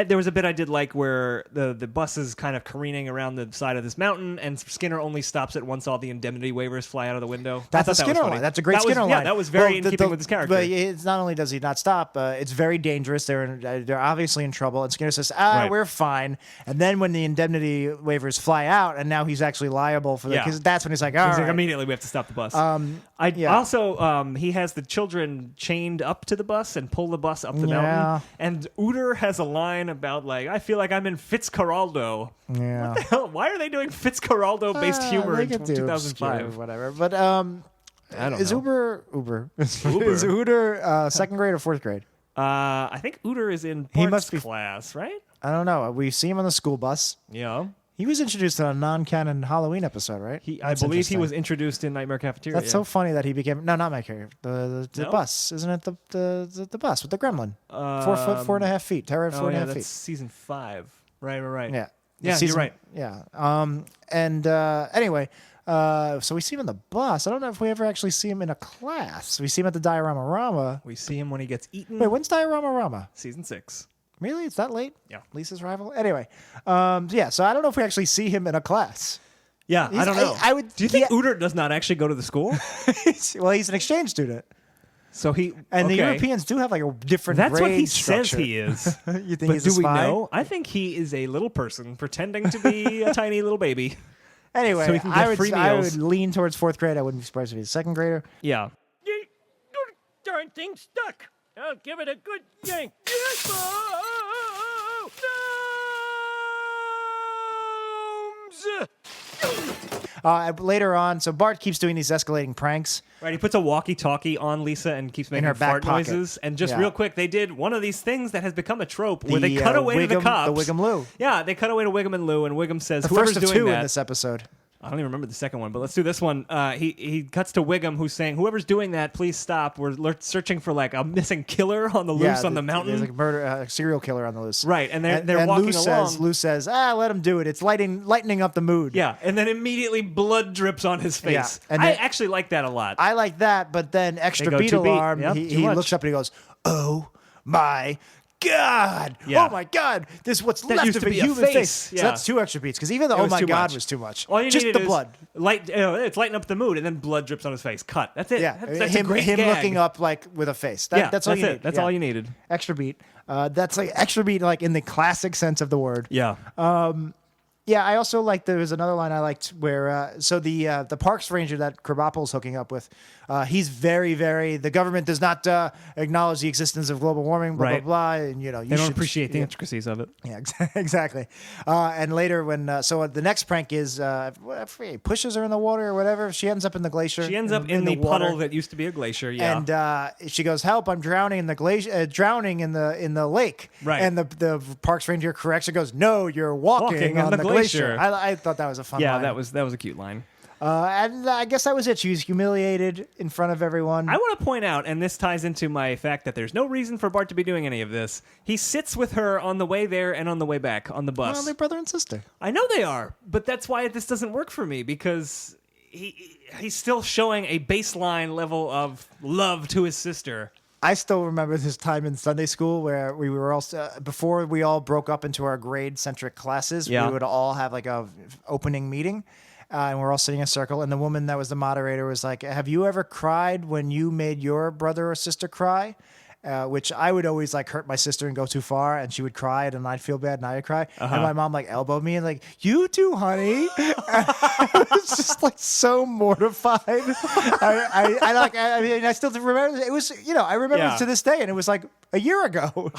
there was a bit I did like where the bus is kind of careening around the side of this mountain, and Skinner only stops it once all the indemnity waivers fly out of the window. That's I a thought that was Skinner funny. line. That's a great That was- Skinner line. Yeah, that was very in Well, keeping with his character. But it's not only does he not stop, it's very dangerous. They're obviously in trouble, and Skinner says, Right. we're fine. And then when the indemnity waivers fly out, and now he's actually liable for Yeah. because that's when he's like, all He's right. like, immediately we have to stop the bus. yeah. Also, he has the children chained up to the bus and pull the bus up the Yeah. mountain. And Uter has a line about like, I feel like I'm in Fitzcarraldo. Yeah. Hell, why are they doing Fitzcarraldo-based humor They in could do 2005? obscure, whatever. But I don't is know. Uber is Uter second grade or fourth grade? I think Uter is in He Bart's must be- class, right? I don't know. We see him on the school bus. Yeah. He was introduced in a non-canon Halloween episode, right? I That's believe he interesting. was introduced in Nightmare Cafeteria. That's so funny that he became not my character. The No? bus, isn't it? The bus with the gremlin. 4 foot, 4.5 feet. Terror at Oh, 4.5 yeah, feet. that's season 5. Right. Yeah. Yeah, you're right. Yeah. Anyway, so we see him in the bus. I don't know if we ever actually see him in a class. We see him at the Diorama Rama. We see him when he gets eaten. Wait, when's Diorama Rama? Season 6. Really? It's that late? Yeah. Lisa's rival? Anyway. Yeah, so I don't know if we actually see him in a class. Yeah, I don't know. I would. Do you think Uter does not actually go to the school? Well, he's an exchange student. So he And the okay. Europeans do have like a different That's what he grade says structure. he is. You think But he's do a we spy? know? I think he is a little person pretending to be a tiny little baby. Anyway, So he can get free I meals. would lean towards fourth grade. I wouldn't be surprised if he's a second grader. Yeah. Darn thing stuck. I'll give it a good yank. Yes, Later on, so Bart keeps doing these escalating pranks. Right, he puts a walkie-talkie on Lisa and keeps making her back fart pocket. noises. And just Yeah. real quick, they did one of these things that has become a trope where they The, cut away to the Wiggum- cops. the Wiggum Lou. Yeah, they cut away to Wiggum and Lou, and Wiggum says, The "Whoever's first of doing two that." in this episode. I don't even remember the second one, but let's do this one. He cuts to Wiggum, who's saying, "Whoever's doing that, please stop. We're searching for like a missing killer on the loose on the mountain." There's like a murder, serial killer on the loose. Right, and they're walking along. Lou says, let him do it. It's lightening up the mood. Yeah, and then immediately blood drips on his face. Yeah, and I then- actually like that a lot. I like that, but then extra They go beat too beat. alarm. Yep, he too much. looks up and he goes, "Oh my God! Yeah. Oh my God! This is what's That left used of to a be a human face. face." So Yeah. that's 2 extra beats because even the It "Oh was my too God" much. was too much. All you Just needed the is blood. it's lighting up the mood, and then blood drips on his face. Cut. That's it. Yeah, That's a great him gag. looking up like with a face. That's all you it. need. That's Yeah. all you needed. Extra beat. That's like extra beat, like in the classic sense of the word. Yeah. Yeah, I also liked, there was another line I liked where, so the parks ranger that Krabappel's hooking up with, he's very, very, the government does not acknowledge the existence of global warming, blah, Right. blah, blah, and, you know, you They don't should- appreciate the yeah. intricacies of it. Yeah, exactly. And later when, so the next prank is, I forget, he pushes her in the water or whatever. She ends up in the glacier. She ends up in the water. puddle that used to be a glacier. Yeah. And she goes, "Help! I'm drowning in the glacier, drowning in the lake." Right. And the parks ranger corrects her, goes, "No, you're walking on the glacier." I thought that was a fun yeah, line. that was a cute line. And I guess that was it. She was humiliated in front of everyone. I want to point out, and this ties into my fact that there's no reason for Bart to be doing any of this. He sits with her on the way there and on the way back on the bus. Well, they're brother and sister. I know they are, but that's why this doesn't work for me, because he's still showing a baseline level of love to his sister. I still remember this time in Sunday school where we were all before we all broke up into our grade-centric classes. Yeah. We would all have like a opening meeting. And we're all sitting in a circle, and the woman that was the moderator was like, "Have you ever cried when you made your brother or sister cry?" Which I would always like hurt my sister and go too far, and she would cry, and I'd feel bad, and I'd cry. And my mom like elbowed me and like, "You too, honey." I was just like so mortified. I mean, I still remember it was, you know, I remember Yeah. it to this day, and it was like a year ago.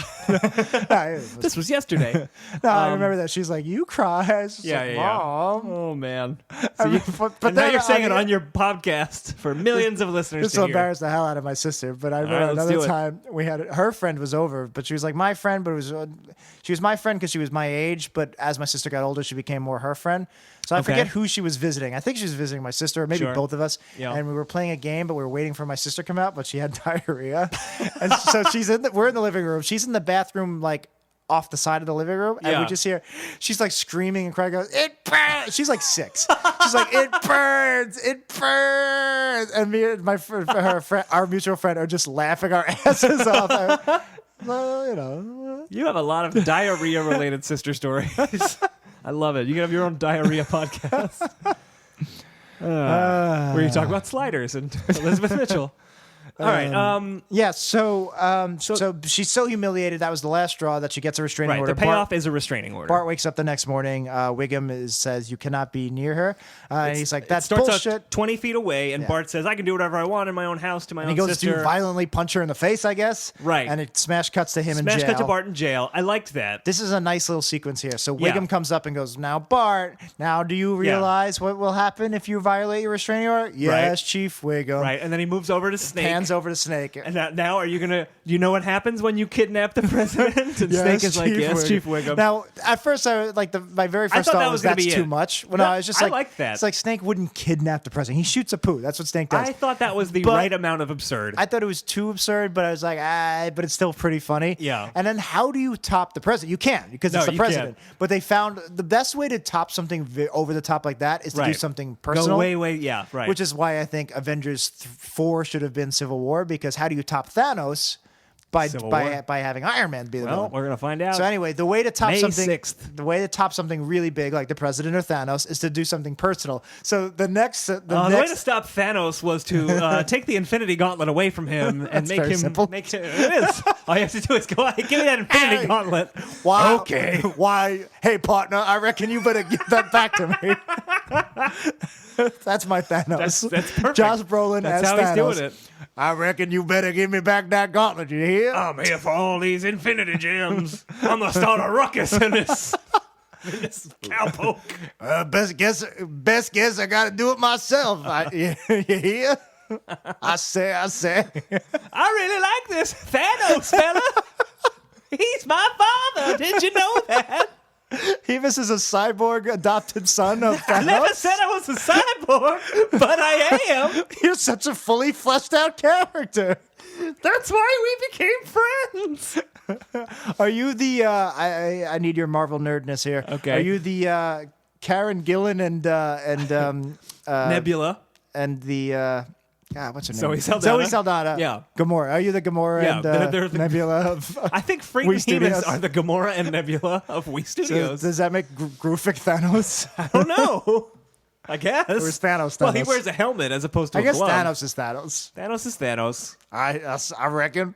This was yesterday. No, I remember that she's like, "You cry." I was just like, Mom. Oh man. I mean, but And now then, you're saying I it mean, on your podcast for millions of listeners This to will hear. embarrass the hell out of my sister. But I remember right, let's do another it. time we had her friend was over, but she was like my friend, but it was she was my friend because she was my age. But as my sister got older, she became more her friend. So I Okay. forget who she was visiting. I think she was visiting my sister, or maybe Sure. both of us. Yeah. And we were playing a game, but we were waiting for my sister to come out, but she had diarrhea. And so we're in the living room. She's in the bathroom, like off the side of the living room, and Yeah. we just hear she's like screaming and crying. Goes, "It burns!" She's like 6. She's like, "It burns! It burns!" And me and my our mutual friend, are just laughing our asses off. Well, you know, You have a lot of diarrhea-related sister stories. I love it. You can have your own diarrhea podcast. Where you talk about sliders and Elizabeth Mitchell. All right. yeah. So she's so humiliated. That was the last straw that she gets a restraining Right. order. The payoff is a restraining order. Bart wakes up the next morning. Wiggum says, "You cannot be near her," and he's like, "That's it starts bullshit." out 20 feet away, and Yeah. Bart says, "I can do whatever I want in my own house to my And own he goes sister." to violently punch her in the face, I guess. Right. And it smash cuts to him in Smash jail. cut to Bart in jail. I liked that. This is a nice little sequence here. So Yeah. Wiggum comes up and goes, "Now, Bart, now do you realize what will happen if you violate your restraining order?" "Yes, Chief Wiggum." Right. And then he moves over to Snake. Hands over to Snake. And now are you going to, you know what happens when you kidnap the president? And Snake is like, "Yes, Chief Wiggum." Now, at first, I like my very first thought thought that was was gonna that's be too it. much. Well, No, no, I was just I like, like that. It's like Snake wouldn't kidnap the president. He shoots a poo. That's what Snake does. I thought that was the But- right amount of absurd. I thought it was too absurd, but I was like, but it's still pretty funny. Yeah. And then how do you top the president? You can't because No, it's the you president. can't. But they found the best way to top something over the top like that is to do Right. something Go personal. way, yeah, right. Which is why I think Avengers 4 should have been Civil War, because how do you top Thanos? Civil War. By having Iron Man be the Well, villain. we're going to find out. So anyway, the way to top May something 6th. the way to top something really big like the president or Thanos is to do something personal. So the next the way to stop Thanos was to take the Infinity Gauntlet away from him and That's make very him. simple. It is. All you have to do is go. Give me that Infinity Hey. Gauntlet. Why? Okay. Why? Hey, partner, I reckon you better give that back to me. That's my Thanos. That's perfect. Josh Brolin That's as how Thanos. he's doing it. I reckon you better give me back that gauntlet. You hear? I'm here for all these Infinity Gems. I'm gonna start a ruckus in this cowpoke. Best guess. I got to do it myself. You hear? I say. I really like this Thanos fella. He's my father. Did you know that? Hemus is a cyborg adopted son of I Thanos. never said I was a cyborg, but I am. You're such a fully fleshed out character. That's why we became friends. Are you the? I need your Marvel nerdness here. Okay. Are you the Karen Gillan and Nebula. and the what's her name? Zoe Saldana. Zoe Saldana. Yeah. Gamora. Are you the Gamora Yeah, and they're the- Nebula of? I think Freak and Wii Studios. Hemus are the Gamora and Nebula of Wii Studios. Does that make Grufik Thanos? I don't know. I guess. Or is Thanos Well, he Thanos? wears a helmet as opposed to I a guess glove. Thanos is Thanos. Thanos is Thanos. I reckon.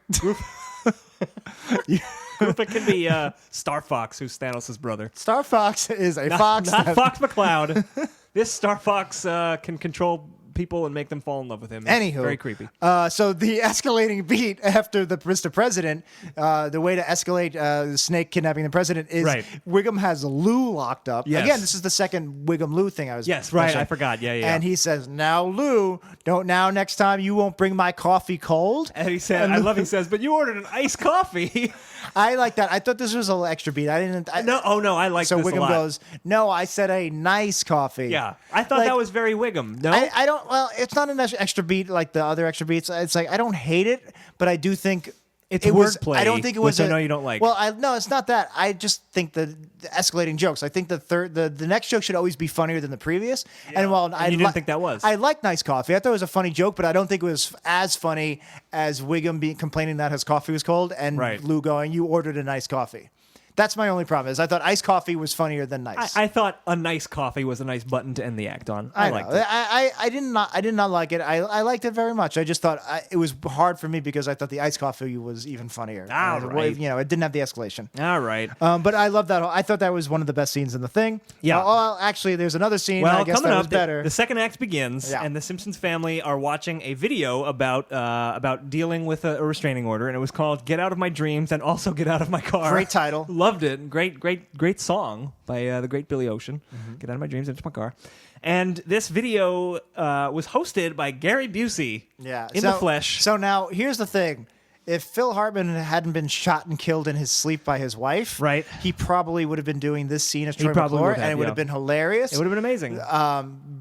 It can be Star Fox, who's Thanos' brother. Star Fox is a fox. Not that- Fox McCloud. This Star Fox can control people and make them fall in love with him. It's Anywho, very creepy. So the escalating beat after the Mr. President, the way to escalate the Snake kidnapping the president is Right. Wiggum has Lou locked up. Yes. Again, this is the second Wiggum Lou thing I was. Yes, right. mentioning. I forgot. Yeah. And he says, "Now, Lou, next time you won't bring my coffee cold." And he said, he says, but you ordered an iced coffee. I like that. I thought this was a little extra beat. I didn't. No, I like So this a Wiggum lot. goes, "No, I said a nice coffee." Yeah, I thought Like, that was very Wiggum. No, I don't. Well, it's not an extra beat like the other extra beats. It's like I don't hate it, but I do think It's it was. wordplay, I don't think it was. which I know you don't like. Well, no, it's not that. I just think the escalating jokes. I think the next joke should always be funnier than the previous. And while I you didn't think that was. I like nice coffee. I thought it was a funny joke, but I don't think it was as funny as Wiggum complaining that his coffee was cold and Right. Lou going, "You ordered a nice coffee." That's my only problem. Is I thought iced coffee was funnier than nice. I thought a nice coffee was a nice button to end the act on. I liked know. it. I did not like it. I liked it very much. I just thought it was hard for me because I thought the iced coffee was even funnier. All And, right. it didn't have the escalation. All right. But I love that. I thought that was one of the best scenes in the thing. Yeah. Well, actually, there's another scene. Well, I guess coming that up, was better. the second act begins, Yeah. and the Simpsons family are watching a video about dealing with a restraining order, and it was called "Get Out of My Dreams" and also "Get Out of My Car." Great title. Loved it. Great song by the great Billy Ocean. Mm-hmm. "Get Out of My Dreams" into my car. And this video was hosted by Gary Busey. Yeah. In the flesh. So now here's the thing. If Phil Hartman hadn't been shot and killed in his sleep by his wife, Right. he probably would have been doing this scene as Troy probably McClure, would have, and it would yeah. have been hilarious. It would have been amazing.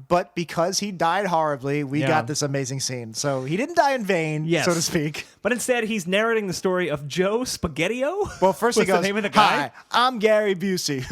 But because he died horribly, we Yeah. got this amazing scene. So he didn't die in vain, Yes. so to speak. But instead, he's narrating the story of Joe Spaghettio. Well, first he What's goes, the name of the guy? "Hi, I'm Gary Busey."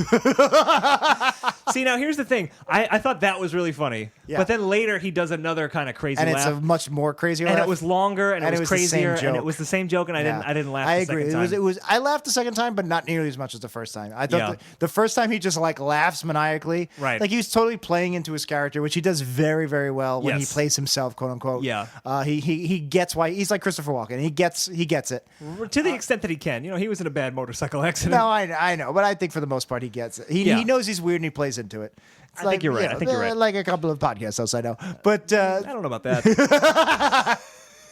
See, now here's the thing. I thought that was really funny. Yeah. But then later he does another kind of crazy And laugh. it's a much more crazier and laugh. it was longer and, it was the same crazier and joke. it was the same joke and I didn't laugh I the agree. second time. It was. I laughed the second time, but not nearly as much as the first time. I thought Yeah. the first time he just like laughs maniacally, Right. Like he was totally playing into his character, which he does very, very well when he Yes. plays himself, quote unquote. Yeah. He gets why he's like Christopher Walken. He gets it. To the extent that he can. You know, he was in a bad motorcycle accident. No, I know, but I think for the most part he gets it. Yeah. He knows he's weird and he plays into it. It's I think you're right. I think you're right. Like a couple of podcasts else I know, but I don't know about that.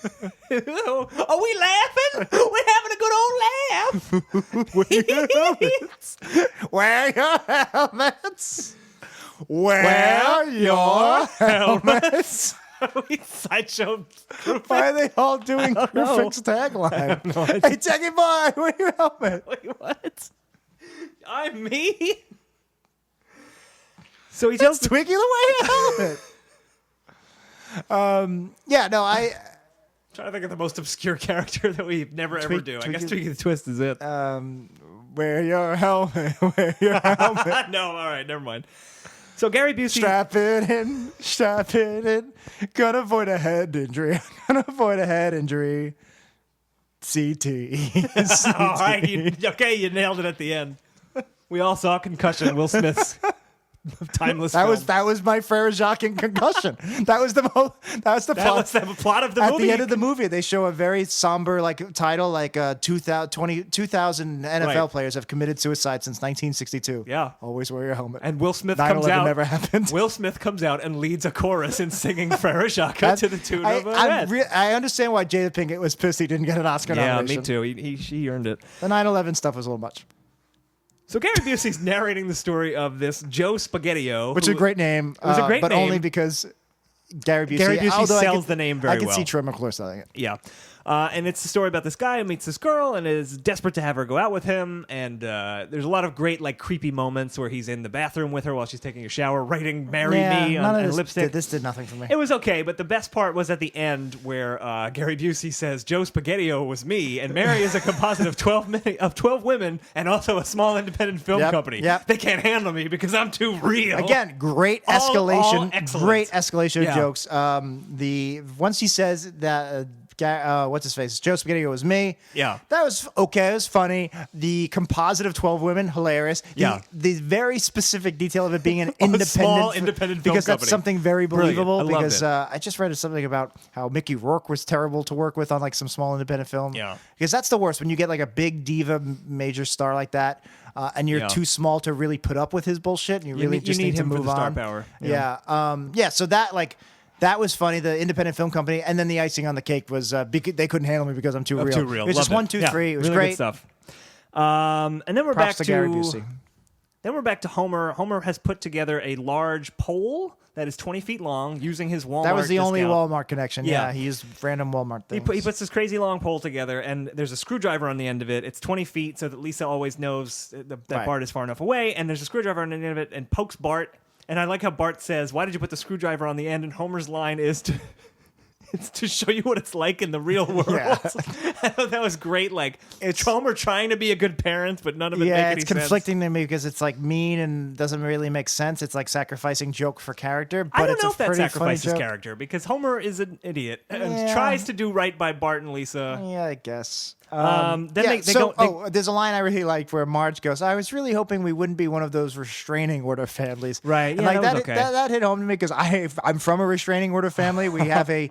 Are we laughing? We're having a good old laugh. wear your helmets. Wear your helmets. Sideshow. Why are they all doing Crewfix tagline? Hey, Techie boy, wear your helmet. Wait, what? I'm me? So he tells Twiggy the wear your helmet. Yeah, no, trying to think of the most obscure character that we never ever do. I guess Twiggy- Twiggy the Twist is it. wear your helmet. Wear your helmet. No, all right, never mind. So Gary Busey. Strap it in. Strap it in. Gonna avoid a head injury. Gonna avoid a head injury. CT. All right, you nailed it at the end. We all saw Concussion, Will Smith's timeless That film. was my Frere Jacques in Concussion. That was the plot. That was the plot of the At movie. the end of the movie, they show a very somber title, 2,000 NFL Right. players have committed suicide since 1962. Yeah. Always wear your helmet. And Will Smith 9/11 comes out. never happened. Will Smith comes out and leads a chorus in singing Frere Jacques to the tune of I understand why Jada Pinkett was pissed he didn't get an Oscar Yeah, nomination. me too. She earned it. The 9/11 stuff was a little much. So Gary Busey's narrating the story of this Joe Spaghettio, Which is a great name. It was a great but name. only because Gary Busey, Gary Busey although sells the name very I can well. see Troy McClure selling it. Yeah. And it's the story about this guy who meets this girl and is desperate to have her go out with him. And there's a lot of great, creepy moments where he's in the bathroom with her while she's taking a shower, writing "Marry Me" none of on this lipstick. This did nothing for me. It was okay, but the best part was at the end where Gary Busey says, "Joe Spaghettio was me, and Mary is a composite of 12 women and also a small independent film Yep, company. yep. They can't handle me because I'm too real." Again, great All escalation. excellent. Great escalation Yeah. of jokes. Once he says that what's his face? Joe Spaghetti was me. Yeah. That was okay. It was funny. The composite of 12 women, hilarious. The very specific detail of it being an small independent film because that's company. something very Brilliant. believable. I loved Because it. I just read something about how Mickey Rourke was terrible to work with on like some small independent film. Yeah. Because that's the worst when you get like a big diva major star like that. And you're too small to really put up with his bullshit, and you really just need need to him for move the star on. power. Yeah. So that was funny. The independent film company, and then the icing on the cake was they couldn't handle me because I'm too real. Too real. It was just Loved 1, 2, 3. It was really great. Good stuff. And then we're Props back to Gary Busey. Then we're back to Homer. Homer has put together a large pole that is 20 feet long using his Walmart That was the only discount. Walmart connection. Yeah. Yeah, he used random Walmart things. He puts this crazy long pole together, and there's a screwdriver on the end of it. It's 20 feet, so that Lisa always knows that Right. Bart is far enough away, and there's a screwdriver on the end of it, and pokes Bart. And I like how Bart says, "Why did you put the screwdriver on the end?" And Homer's line is it's to show you what it's like in the real world. Yeah. I thought that was great. Like, it's Homer trying to be a good parent, but none of it makes any it's sense. conflicting to me because it's like mean and doesn't really make sense. It's like sacrificing joke for character. But I don't it's know a if that pretty sacrifices funny joke. character, because Homer is an idiot and Yeah. tries to do right by Bart and Lisa. Yeah, I guess. Then they so, go. there's a line I really liked where Marge goes, "I was really hoping we wouldn't be one of those restraining order families." Right, And yeah, like that was okay. that hit home to me because I'm from a restraining order family. We have a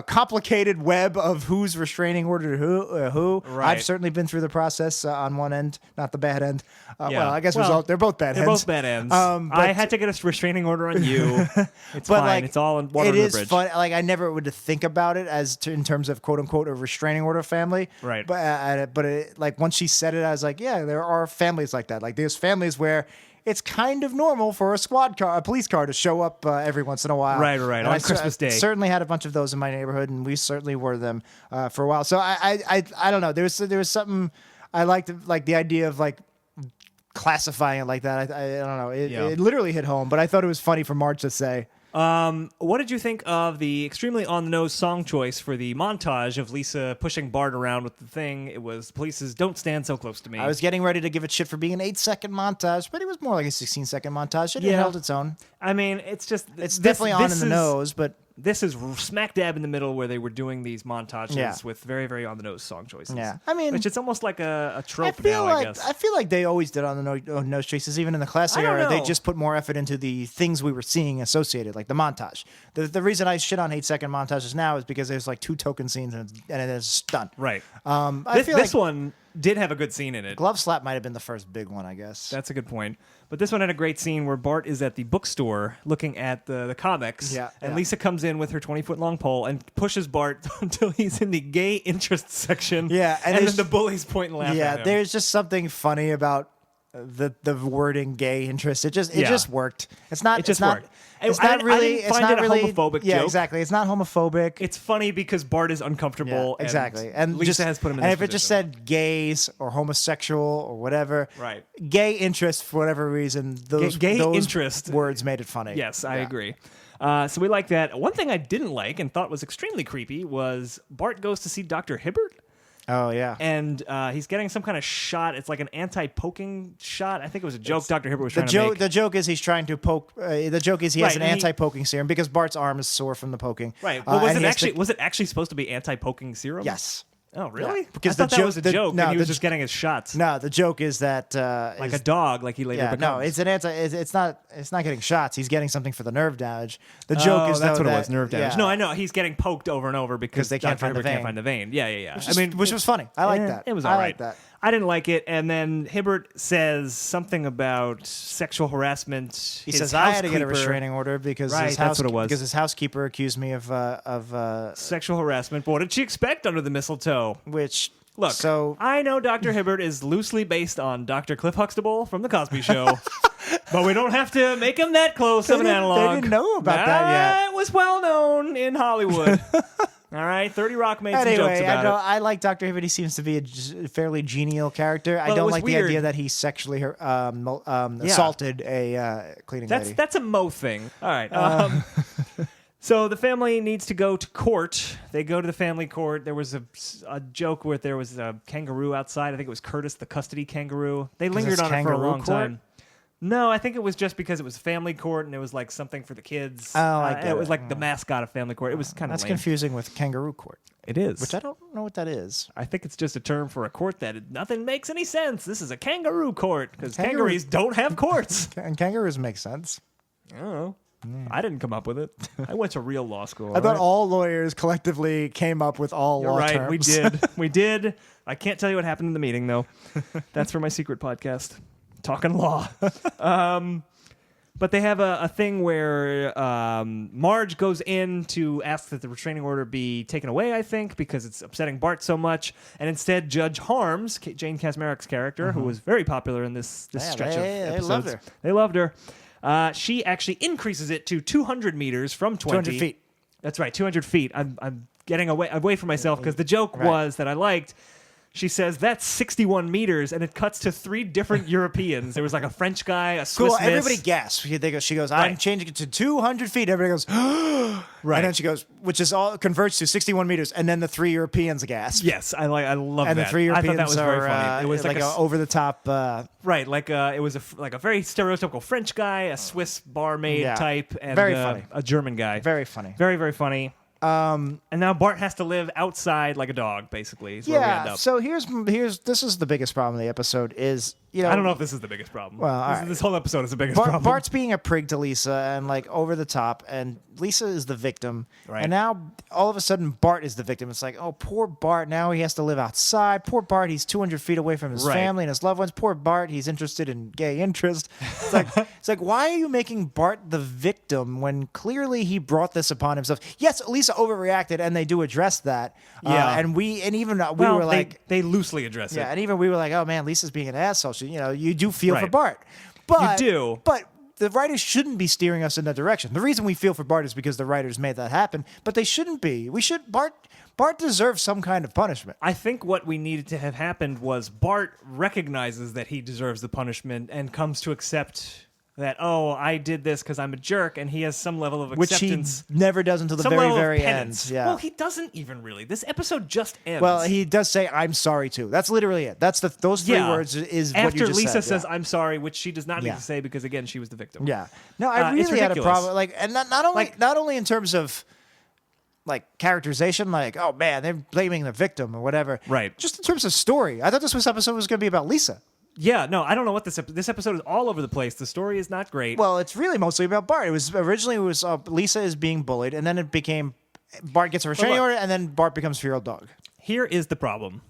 complicated web of who's restraining order who. Right. I've certainly been through the process on one end, not the bad end. Yeah. Well, I guess Well, they're both bad They're ends. both bad ends. But- I had to get a restraining order on you. It's But fine. like, It's all in water it under the is bridge. fun. Like I never would think about it in terms of quote unquote a restraining order family. Right. But like once she said it, I was like, yeah, there are families like that. Like there's families where it's kind of normal for a police car to show up every once in a while. Right, And on I Christmas Day. Certainly had a bunch of those in my neighborhood, and we certainly were them for a while. So I don't know. There was something I liked, like the idea of like classifying it like that. I don't know. It literally hit home, but I thought it was funny for Marge to say. What did you think of the extremely on-the-nose song choice for the montage of Lisa pushing Bart around with the thing? It was Police's "Don't Stand So Close to Me." I was getting ready to give it shit for being an 8-second montage, but it was more like a 16-second montage. It held its own. I mean, it's just... It's definitely on in the nose, but... This is smack dab in the middle where they were doing these montages Yeah. with very, very on-the-nose song choices. Yeah. I mean... Which it's almost like a trope I guess. feel like they always did on the nose choices, even in the classic I don't era. They know. just put more effort into the things we were seeing associated, like the montage. The reason I shit on 8-second montages now is because there's like 2 token scenes and it is done. Right. I feel this like one did have a good scene in it. Glove Slap might have been the first big one, I guess. That's a good point. But this one had a great scene where Bart is at the bookstore looking at the comics. Yeah, and yeah. Lisa comes in with her 20-foot-long pole and pushes Bart until he's in the gay interest section. Yeah, and and then the bullies point and laugh Yeah, at him. there's just something funny about the wording gay interest. It just worked. It's not. It just it's not, worked. It's I not didn't really. find It's not it a really homophobic Yeah, joke. exactly. It's not homophobic. It's funny because Bart is uncomfortable. Yeah, exactly. And Lisa just, has put him in and this if it just position. said gays or homosexual or whatever, Right. Gay interest for whatever reason, those Gay those interest. words made it funny. Yes, I Yeah. agree. So we like that. One thing I didn't like and thought was extremely creepy was Bart goes to see Dr. Hibbert. Oh yeah. And he's getting some kind of shot. It's like an anti-poking shot. I think it was a joke Dr. Hibbert was trying to make. The joke is he's trying to poke. The joke is he has Right, an and anti-poking serum because Bart's arm is sore from the poking. Right. Well, was and it he has to- actually was it actually supposed to be anti-poking serum? Yes. Oh, really? Yeah, because I thought the that was a joke- joke, no, and he was the just getting his shots. No, the joke is that Like a dog, like he later Yeah, becomes. no, it's an anti. It's not. It's not getting shots. He's getting something for the nerve damage. The joke is that's though what it that- was, nerve damage. yeah. No, I know. He's getting poked over and over because they can't Dr. find the Hibbert can't vein. find the vein. Yeah. Which was funny. I like eh, that. It was I all like right. that. I didn't like it, and then Hibbert says something about sexual harassment. He says I had to get a restraining order because Right, his that's what it was. because his housekeeper accused me of Sexual harassment. But what did she expect under the mistletoe? which Look, so I know Dr. Hibbert is loosely based on Dr. Cliff Huxtable from The Cosby Show, but we don't have to make him that close of an They analog. didn't know about that yet. It was well known in Hollywood. All right, 30 Rock made some jokes anyway, about it. I like Dr. Hibbert. He seems to be a fairly genial character. I Well, it don't was like weird. the idea that he sexually assaulted a cleaning lady. That's a Mo thing. All right. So the family needs to go to court. They go to the family court. There was a joke where there was a kangaroo outside. I think it was Curtis, the custody kangaroo. They lingered it's on it for a kangaroo long court? time. No, I think it was just because it was family court and it was like something for the kids. Oh, I get it was it. like the mascot of family court. It was kind of That's lame. confusing with kangaroo court, It is. which I don't know what that is. I think it's just a term for a court that nothing makes any sense. This is a kangaroo court because Kangaroo- kangaroos don't have courts. And kangaroos make sense. I don't know. I didn't come up with it. I went to real law school. I thought all lawyers collectively came up with all You're law right. terms. We did. We did. I can't tell you what happened in the meeting, though. That's for my secret podcast, Talking Law. But they have a thing where Marge goes in to ask that the restraining order be taken away, I think, because it's upsetting Bart so much. And instead, Judge Harms, Jane Kasmerick's character, who was very popular in this stretch of episodes. They loved her. They loved her. She actually increases it to 200 meters from 20. 200 feet. That's right, 200 feet. I'm getting away from myself because the joke was that I liked. She says that's 61 meters, and it cuts to 3 different Europeans. There was like a French guy, a Swiss Cool. miss. Everybody gasps. She goes, I'm Right. changing it to 200 feet. Everybody goes, Right. And then she goes, which is all converts to 61 meters. And then the 3 Europeans gasp. Yes, I love And that. the 3 Europeans I thought that was very are funny. It was like like a over the top. right, like it was like a very stereotypical French guy, a Swiss barmaid Yeah. type, and Very funny. a German guy. Very funny. Very, very funny. And now Bart has to live outside like a dog, basically. Is where we end Yeah. up. So here's this is the biggest problem of the episode is I don't know if this is the biggest problem. Well, all right. This whole episode is the biggest problem. Bart's being a prig to Lisa and like over the top, and Lisa is the victim. Right. And now all of a sudden Bart is the victim. It's like, oh, poor Bart. Now he has to live outside. Poor Bart. He's 200 feet away from his Right. family and his loved ones. Poor Bart. He's interested in gay interest. It's like, why are you making Bart the victim when clearly he brought this upon himself? Yes, Lisa overreacted, and they do address that. Yeah. And even we well, were like, they loosely address yeah, it. and even we were like, oh man, Lisa's being an asshole. She, you do feel for Right. Bart, but You do. But the writers shouldn't be steering us in that direction. The reason we feel for Bart is because the writers made that happen, but they shouldn't be. Bart deserves some kind of punishment. I think what we needed to have happened was Bart recognizes that he deserves the punishment and comes to accept that, oh, I did this because I'm a jerk, and he has some level of Which he acceptance. never does until the some very, level of very end. penance. Yeah. Well, he doesn't even really. This episode just ends. Well, he does say, "I'm sorry" too. That's literally it. That's those 3 words is what after you just Lisa said. says, yeah. "I'm sorry," which she does not need Yeah. to say because again, she was the victim. Yeah. No, I It's really had a ridiculous. problem. Like, and not only in terms of like characterization, like, oh man, they're blaming the victim or whatever. Right. Just in terms of story, I thought this episode was going to be about Lisa. Yeah, no, I don't know what this episode is all over the place. The story is not great. Well, it's really mostly about Bart. It was originally Lisa is being bullied, and then it became Bart gets a restraining look. order, and then Bart becomes feral dog. Here is the problem.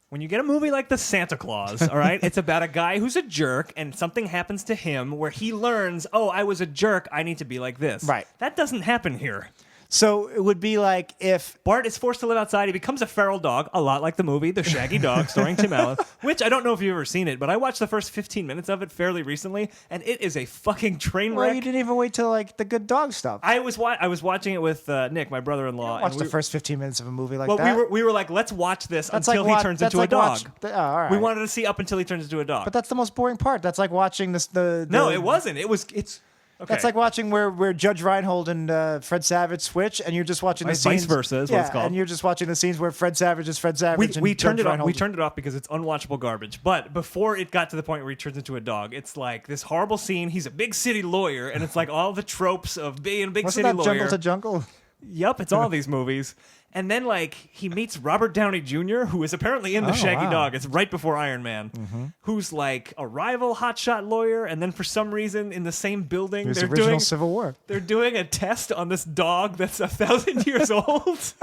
When you get a movie like The Santa Claus, all right, it's about a guy who's a jerk and something happens to him where he learns, oh, I was a jerk, I need to be like this. Right. That doesn't happen here. So it would be like if Bart is forced to live outside. He becomes a feral dog, a lot like the movie The Shaggy Dog, starring Tim Allen, which I don't know if you've ever seen it, but I watched the first 15 minutes of it fairly recently, and it is a fucking train wreck. well, you didn't even wait till like the good dog stuff. I was watching it with Nick, my brother-in-law. Watch and the first 15 minutes of a movie like Well, that. we were like, let's watch this That's until like he turns that's into like a dog. all right. We wanted to see up until he turns into a dog. But that's the most boring part. That's like watching this. No, it wasn't. It's okay. That's like watching where Judge Reinhold and Fred Savage switch, and you're just watching the Vice scenes. versa is what it's called. And you're just watching the scenes where Fred Savage is Fred Savage. we and turned Judge it off. Reinhold We turned it off because it's unwatchable garbage. But before it got to the point where he turns into a dog, it's like this horrible scene. He's a big city lawyer, and it's like all the tropes of being a big Wasn't city that lawyer. Jungle to Jungle? Yup, it's all these movies. And then, like, he meets Robert Downey Jr., who is apparently in The Shaggy wow. Dog. It's right before Iron Man, who's like a rival hotshot lawyer. And then, for some reason, in the same building, His they're original doing Civil War. they're doing a test on this dog that's 1,000 years old.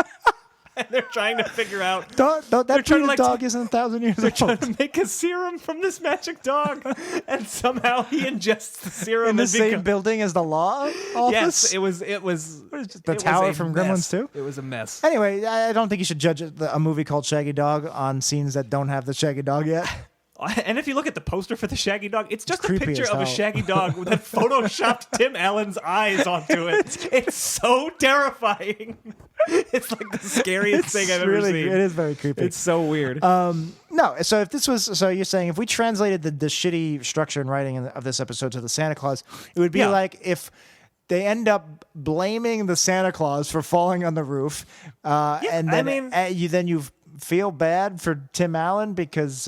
And they're trying to figure out. That trying to, breed of like, dog isn't 1,000 years old. Trying to make a serum from this magic dog, and somehow he ingests the serum In the and same building as the law office? Yes, it was. The it was tower a from mess. Gremlins 2? It was a mess. Anyway, I don't think you should judge a movie called Shaggy Dog on scenes that don't have the Shaggy Dog yet. And if you look at the poster for the Shaggy Dog, it's just a creepy picture as of a hell. Shaggy Dog that photoshopped Tim Allen's eyes onto it. It's so terrifying. It's like the scariest thing I've ever seen. It is very creepy. It's so weird. No, so if this was, so you're saying if we translated the shitty structure and writing of this episode to the Santa Claus, it would be Yeah. like if they end up blaming the Santa Claus for falling on the roof, and I then mean- you feel bad for Tim Allen because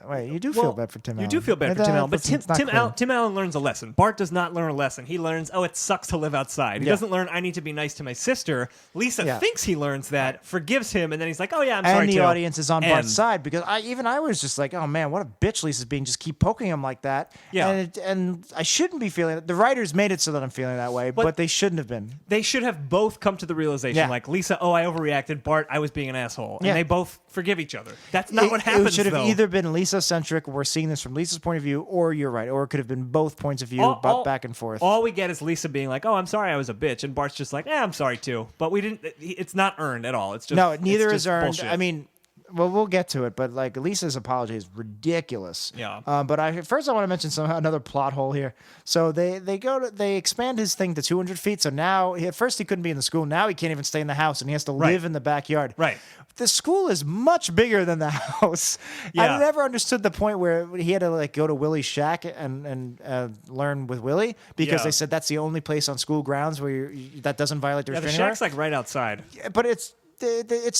Wait, you do feel bad for Tim Allen. You do feel bad for That- Tim Allen, but that's not clear. Tim Allen learns a lesson. Bart does not learn a lesson. He learns, it sucks to live outside. He doesn't learn, I need to be nice to my sister. Lisa thinks he learns that, forgives him, and then he's like, oh yeah, I'm sorry And the too. audience is on End. Bart's side because I was just like, oh man, what a bitch Lisa's being. Just keep poking him like that. Yeah. And I shouldn't be feeling it. The writers made it so that I'm feeling that way, but they shouldn't have been. They should have both come to the realization, like, Lisa, I overreacted. Bart, I was being an asshole. And they both forgive each other. That's not what happens, It should have though. either been Lisa-centric, we're seeing this from Lisa's point of view, or you're right, or it could have been both points of view, but back and forth. All we get is Lisa being like, I'm sorry I was a bitch. And Bart's just like, I'm sorry too. But we didn't, it's not earned at all. It's just No, neither it's is just earned. bullshit. I mean, well, we'll get to it, but like Lisa's apology is ridiculous. Yeah. But first I want to mention another plot hole here. So they expand his thing to 200 feet. So now at first he couldn't be in the school. Now he can't even stay in the house, and he has to live in the backyard. Right. The school is much bigger than the house. Yeah. I never understood the point where he had to like go to Willie's shack and learn with Willie because they said that's the only place on school grounds where that doesn't violate the the restraining order. shack's like right outside. But it's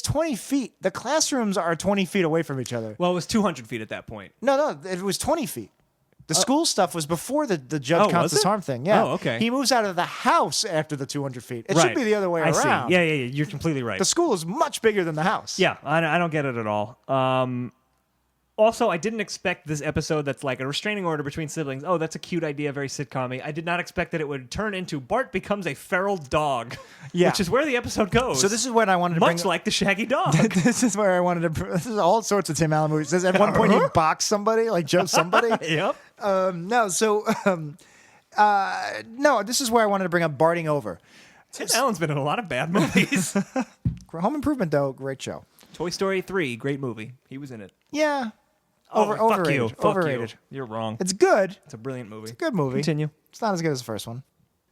20 feet. The classrooms are 20 feet away from each other. Well, it was 200 feet at that point. No, it was 20 feet. The school stuff was before the judge counts was this it? harm thing. Yeah. Oh, okay. He moves out of the house after the 200 feet. It should be the other way I around. see. Yeah. You're completely right. The school is much bigger than the house. Yeah, I don't get it at all. Also, I didn't expect this episode that's like a restraining order between siblings. Oh, that's a cute idea, very sitcom-y. I did not expect that it would turn into Bart becomes a feral dog, which is where the episode goes. So this is when I wanted to much bring like the Shaggy Dog. This is where I wanted to. This is all sorts of Tim Allen movies. At one point he boxed somebody, like Joe somebody. Yep. No, this is where I wanted to bring up Barting Over. Tim Allen's been in a lot of bad movies. Home Improvement, though, great show. Toy Story 3, great movie. He was in it. Yeah. Fuck Overrated. you. Fuck Overrated. you. You're wrong. It's good. It's a brilliant movie. Good movie. Continue. It's not as good as the first one.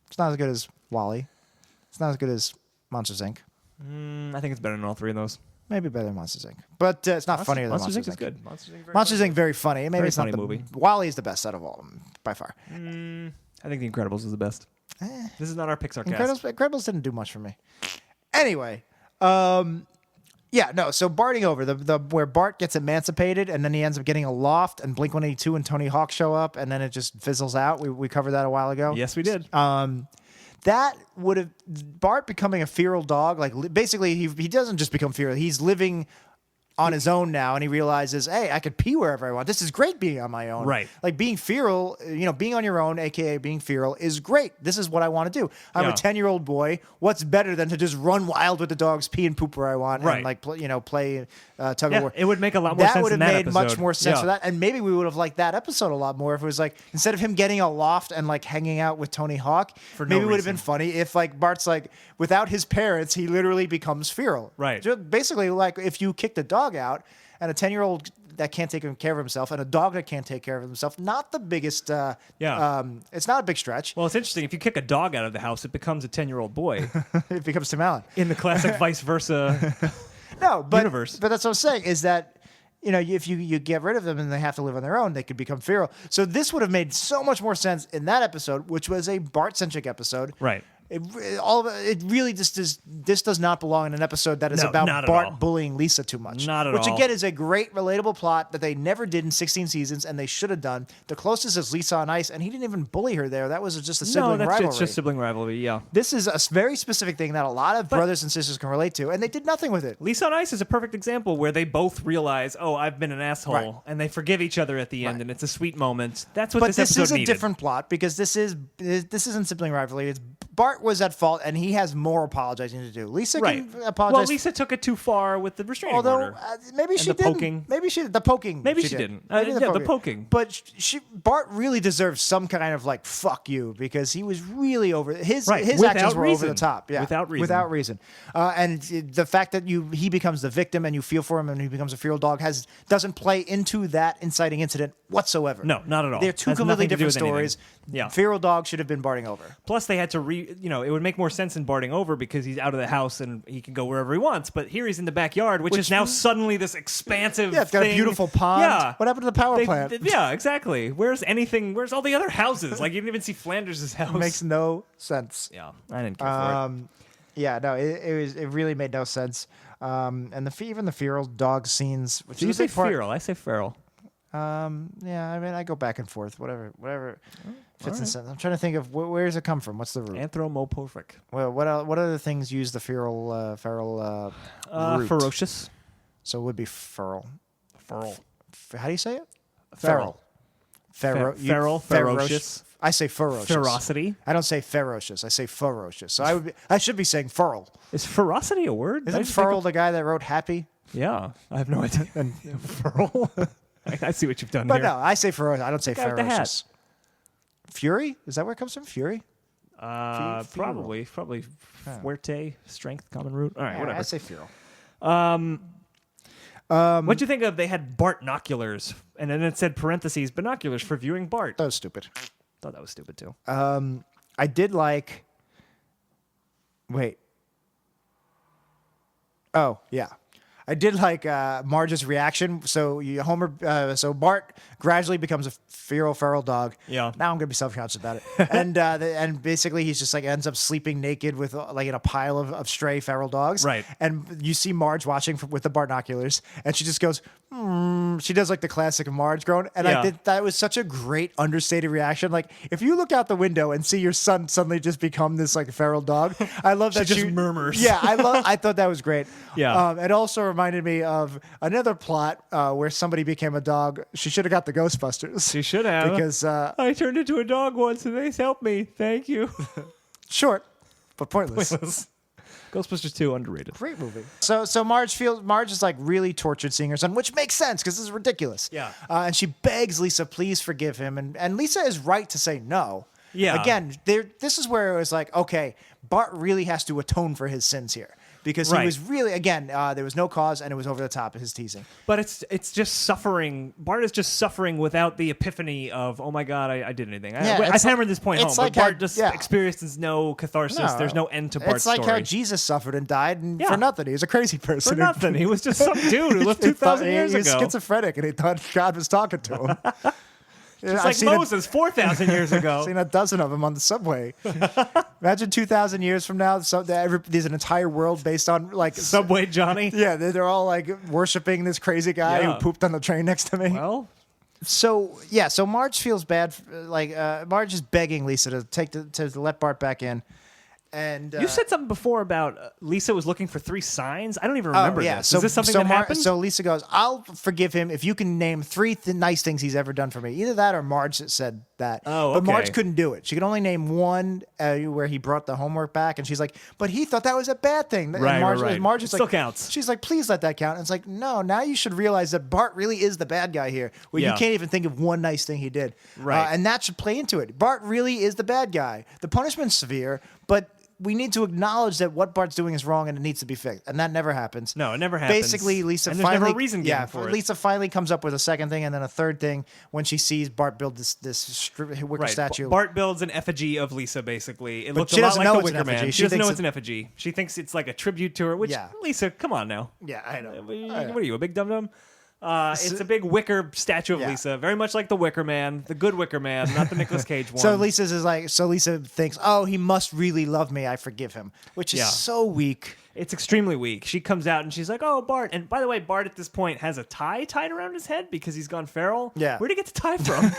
It's not as good as Wall-E. It's not as good as Monsters, Inc. I think it's better than all three of those. Maybe better than Monsters, Inc. But it's not funnier than Monsters, Inc. is Inc. good. Monsters Inc. Monsters, Inc. very funny. Maybe Very it's not funny the movie. Wall-E is the best out of all of them, by far. I think The Incredibles is the best. This is not our Pixar cast. Incredibles didn't do much for me. Anyway, so Barting Over, the where Bart gets emancipated and then he ends up getting a loft and Blink-182 and Tony Hawk show up and then it just fizzles out. We covered that a while ago. Yes, we did. That would have Bart becoming a feral dog. Like basically, he doesn't just become feral. He's living on his own now, and he realizes, hey, I could pee wherever I want. This is great being on my own. Right. Like being feral, being on your own, aka being feral, is great. This is what I want to do. I'm a 10-year-old boy. What's better than to just run wild with the dogs, pee and poop where I want, Right. and like play tug of war. It would make a lot more sense. That would have made much episode. more sense for that, and maybe we would have liked that episode a lot more if it was like instead of him getting a loft and like hanging out with Tony Hawk. For no maybe it would have been reason. funny if like Bart's like without his parents, he literally becomes feral. Right. Just basically, like if you kicked a dog out and a 10-year-old that can't take care of himself and a dog that can't take care of himself, not the biggest. It's not a big stretch. Well, it's interesting. If you kick a dog out of the house, it becomes a 10-year-old boy. It becomes Tim Allen. In the classic vice versa. No, but universe. But that's what I'm saying is that if you get rid of them and they have to live on their own, they could become feral. So this would have made so much more sense in that episode, which was a Bart-centric episode. Right. It really just does not belong in an episode that is No, about not at all. Bart bullying Lisa too much. Not at Which all. again is a great relatable plot that they never did in 16 seasons and they should have done. The closest is Lisa on Ice, and he didn't even bully her there. That was just a sibling rivalry. It's just sibling rivalry. Yeah. This is a very specific thing that a lot of brothers and sisters can relate to, and they did nothing with it. Lisa on Ice is a perfect example where they both realize, oh, I've been an asshole, Right. and they forgive each other at the end, Right. and it's a sweet moment. That's what But this this episode is a needed. different plot because this isn't sibling rivalry. It's Bart was at fault, and he has more apologizing to do. Lisa Right. can apologize. Well, Lisa took it too far with the restraining Although order. maybe she the didn't. poking. Maybe the poking. Maybe she did. didn't. Maybe Yeah, the poking. But Bart really deserves some kind of like fuck you because he was really over his Right. his Without actions were over reason. the top. Yeah, Without reason. Without reason. And the fact that he becomes the victim and you feel for him and he becomes a feral dog doesn't play into that inciting incident whatsoever. No, not at all. They're two Has completely nothing to do different with anything. stories. Yeah. Feral dog should have been Barting Over. Plus, they had to it would make more sense in Barting Over because he's out of the house and he can go wherever he wants. But here he's in the backyard, which is now suddenly this expansive Yeah, it's got a thing. beautiful pond. Yeah. What happened to the power plant? Yeah, exactly. Where's all the other houses? Like, you didn't even see Flanders' house. Makes no sense. Yeah, I didn't care for it. Yeah, no, it really made no sense. And even the feral dog scenes, which Do you is a say big part. feral? I say feral. Yeah, I mean, I go back and forth. Whatever fits in sense. I'm trying to think of where does it come from? What's the root? Anthropomorphic. Well, what other things use the feral root? Ferocious. So it would be feral. Feral. How do you say it? Feral. Feral. Ferocious. I say ferocious. Ferocity. I don't say ferocious. I say ferocious. So I should be saying feral. Is ferocity a word? Isn't Feral the guy that wrote Happy? Yeah, I have no idea. And feral. I see what you've done But here. no, I say ferocious. I don't say guy with the hat. ferocious. Fury? Is that where it comes from? Fury? Probably fuerte, strength, common root. All right, Yeah, whatever. I say feral. What'd you think of? They had Bartnoculars, and then it said parentheses binoculars for viewing Bart. That was stupid. Thought that was stupid too. I did like. Wait. Oh yeah, I did like Marge's reaction. So so Bart gradually becomes a feral dog. Yeah. Now I'm gonna be self-conscious about it. and basically he's just like ends up sleeping naked with like in a pile of stray feral dogs. Right. And you see Marge watching with the Bartnoculars, and she just goes. She does like the classic Marge groan, and Yeah. I think that was such a great understated reaction. Like if you look out the window and see your son suddenly just become this like feral dog, I love that She just murmurs. Yeah, I thought that was great. Yeah. It also reminded me of another plot where somebody became a dog. She should have got the Ghostbusters. She should have. Because I turned into a dog once, and they helped me. Thank you. short, but pointless. Ghostbusters 2 underrated. Great movie. So Marge is like really tortured seeing her son, which makes sense because this is ridiculous. Yeah. And she begs Lisa, please forgive him, and Lisa is right to say no. Yeah. Again, this is where it was like, okay, Bart really has to atone for his sins here because he Right. was really there was no cause and it was over the top of his teasing. But it's just suffering. Bart is just suffering without the epiphany of, oh my God, I did anything. Yeah, I've it's hammered like- this point home. it's But like Bart how- just yeah. experiences no catharsis. There's no end to Bart's It's like story. how Jesus suffered and died Yeah. for nothing. He was a crazy person. For nothing. He was just some dude who lived 2,000 years He was ago. schizophrenic and he thought God was talking to him. It's like Moses 4,000 years ago. I've seen a dozen of them on the subway. Imagine 2,000 years from now, there's an entire world based on like Subway Johnny. Yeah, they're all like worshiping this crazy guy Yeah. who pooped on the train next to me. Well, So Marge feels bad. Marge is begging Lisa to let Bart back in. And you said something before about Lisa was looking for 3 signs. I don't even remember this. So, Is this something that happened? So Lisa goes, I'll forgive him if you can name 3 nice things he's ever done for me. Either that or Marge said that. Oh, But okay. Marge couldn't do it. She could only name one where he brought the homework back. And she's like, but he thought that was a bad thing. And Right, Marge, right. Marge It is still like, counts. She's like, please let that count. And it's like, no, now you should realize that Bart really is the bad guy here. Where Yeah. you can't even think of one nice thing he did. Right. And that should play into it. Bart really is the bad guy. The punishment's severe, but we need to acknowledge that what Bart's doing is wrong and it needs to be fixed. And that never happens. No, it never happens. Basically, Lisa And there's finally never a reason given for it. Lisa finally comes up with a second thing and then a third thing when she sees Bart build this wicker statue. Bart builds an effigy of Lisa, basically. It looks she a lot doesn't like know the it's an Wicker Man. effigy. She She doesn't know thinks it's an effigy. She thinks it's like a tribute to her, which, Yeah. Lisa, come on now. Yeah, I know. What are you, a big dum-dum? It's a big wicker statue of Yeah. Lisa, very much like the Wicker Man, the good Wicker Man, not the Nicolas Cage one. So Lisa thinks, oh, he must really love me. I forgive him, which is Yeah. so weak. It's extremely weak. She comes out and she's like, "Oh, Bart." And by the way, Bart at this point has a tie tied around his head because he's gone feral. Yeah. Where'd he get the tie from?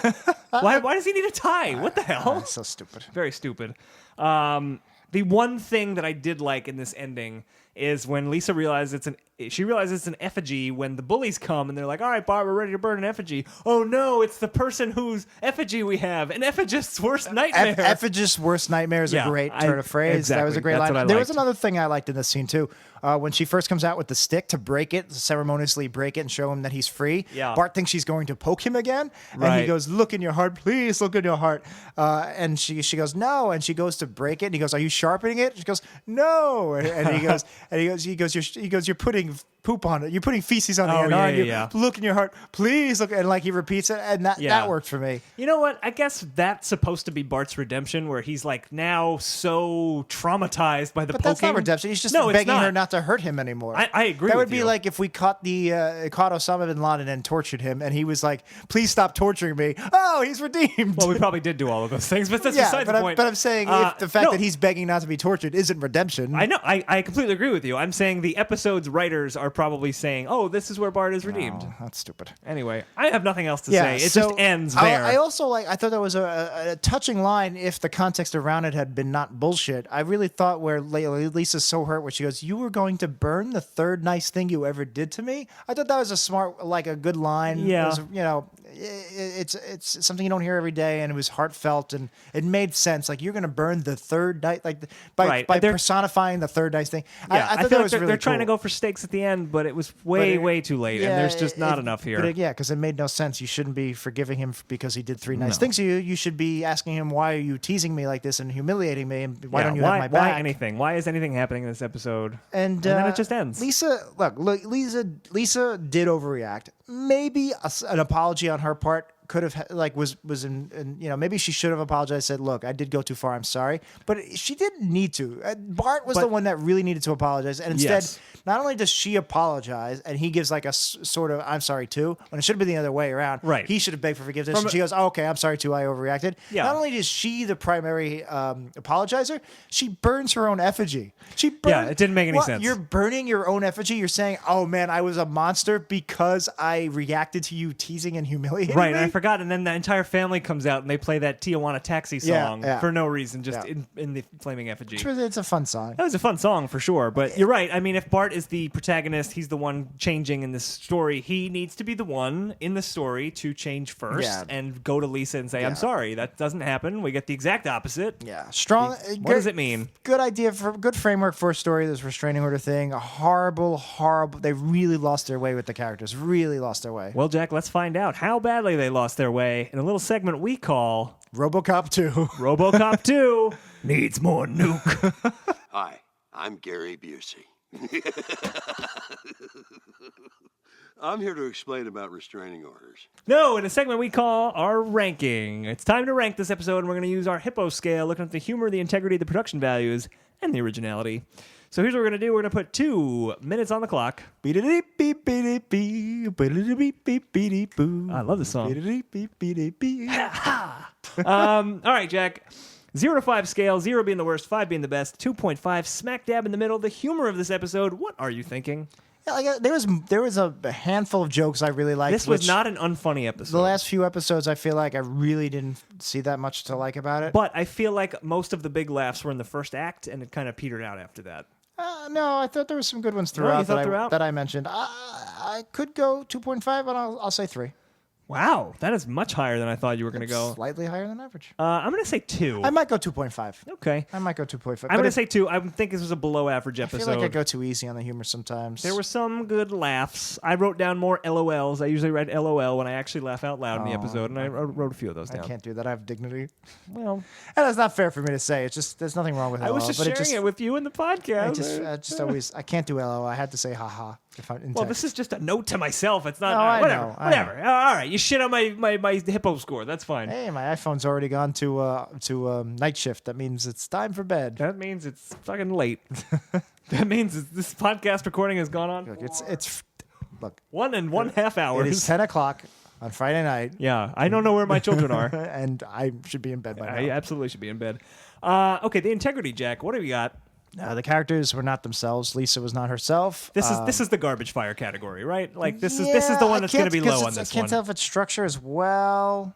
Why does he need a tie? What the hell? That's so stupid. Very stupid. The one thing that I did like in this ending is when Lisa realizes it's an effigy when the bullies come and they're like, all right, Bart, we're ready to burn an effigy. Oh no, it's the person whose effigy we have. An effigist's worst nightmare. Effigious worst nightmare is Yeah, a great turn of phrase. That was a exactly. great That's line. what I There was liked. another thing I liked in this scene too. When she first comes out with the stick to break it, ceremoniously break it and show him that he's free. Yeah. Bart thinks she's going to poke him again. And Right. he goes, look in your heart, please look in your heart. And she goes, no. And she goes to break it. And he goes, are you sharpening it? She goes, no. And he goes, you're putting poop on it. You're putting feces on the Oh, end, yeah, aren't you? yeah. Look in your heart, please look. And like he repeats it. And that worked for me. You know what? I guess that's supposed to be Bart's redemption, where he's like now so traumatized by the But poking. that's not redemption. He's just No, it's begging her not to hurt him anymore. I agree That with would be you. like if we caught Osama bin Laden and tortured him, and he was like, "Please stop torturing me." Oh, he's redeemed. Well, we probably did do all of those things, but that's yeah, beside but the point. I'm saying if the fact no, that he's begging not to be tortured isn't redemption. I know. I completely agree with you. I'm saying the episode's writers are probably saying, "Oh, this is where Bart is redeemed." Oh, that's stupid. Anyway, I have nothing else to say. It so just ends there. I also I thought that was a touching line if the context around it had been not bullshit. I really thought where Lisa's so hurt where she goes, "You were going to burn the third nice thing you ever did to me." I thought that was a smart, a good line. Yeah. It was, it's something you don't hear every day, and it was heartfelt, and it made sense. Like, you're going to burn the third night, by personifying the third nice thing. Yeah, I thought feel that like was they're, really they're trying to cool. go for stakes at the end, but it was way too late, and there's just not enough here. But because it made no sense. You shouldn't be forgiving him because he did three nice things to you. You should be asking him, why are you teasing me like this and humiliating me, and why don't you have my back? Why anything? Why is anything happening in this episode? And then it just ends. Lisa did overreact. Maybe an apology on her part could have was in maybe she should have apologized, said, look, I did go too far, I'm sorry, but she didn't need to. Bart was the one that really needed to apologize, and instead not only does she apologize and he gives like a sort of I'm sorry too, when it should have been the other way around. Right, he should have begged for forgiveness, and she goes, oh, okay, I'm sorry too, I overreacted. Not only is she the primary apologizer, she burns her own effigy. It didn't make any sense. You're burning your own effigy. You're saying, oh man, I was a monster because I reacted to you teasing and humiliating me. And I forgot. And then the entire family comes out and they play that Tijuana Taxi song for no reason, just in the flaming effigy. It's a fun song. That was a fun song for sure. But you're right. I mean, if Bart is the protagonist, he's the one changing in this story. He needs to be the one in the story to change first and go to Lisa and say, I'm sorry, that doesn't happen. We get the exact opposite. Yeah. Strong. What does it mean? Good idea, good framework for a story, this restraining order thing. A horrible. They really lost their way with the characters. Really lost their way. Well, Jack, let's find out how badly they lost their way in a little segment we call Robocop 2. Robocop 2 needs more nuke. Hi, I'm Gary Busey. I'm here to explain about restraining orders. No, in a segment we call our ranking. It's time to rank this episode, and we're going to use our Hippo scale, looking at the humor, the integrity, the production values, and the originality. So here's what we're going to do. We're going to put 2 minutes on the clock. I love this song. All right, Jack. 0 to 5 scale, 0 being the worst, 5 being the best, 2.5 smack dab in the middle. The humor of this episode, what are you thinking? Yeah, there was a handful of jokes I really liked. This was not an unfunny episode. The last few episodes, I feel like I really didn't see that much to like about it. But I feel like most of the big laughs were in the first act, and it kind of petered out after that. No, I thought there were some good ones throughout that I mentioned. I could go 2.5, but I'll say 3. Wow, that is much higher than I thought you were going to go. Slightly higher than average. I'm going to say 2. I might go 2.5. Okay. I might go 2.5. I'm going to say 2. I think this was a below average episode. I feel like I go too easy on the humor sometimes. There were some good laughs. I wrote down more LOLs. I usually write LOL when I actually laugh out loud in the episode, and I wrote a few of those down. I can't do that. I have dignity. Well, and that's not fair for me to say. It's just there's nothing wrong with LOL. I was just sharing it with you in the podcast. I just always I can't do LOL. I had to say haha. Well, this is just a note to myself. It's not. No, whatever. I Whatever. know. All right. You shit on my Hippo score. That's fine. Hey, my iPhone's already gone to night shift. That means it's time for bed. That means it's fucking late. That means this podcast recording has gone on. Look, it's 1.5 hours. It is 10 o'clock on Friday night. Yeah, I don't know where my children are. And I should be in bed by now. I absolutely should be in bed. Okay, the integrity, Jack. What have you got? The characters were not themselves. Lisa was not herself. This is the garbage fire category, right? Like this is the one that's going to be low on this one. I can't tell if it's structure as well.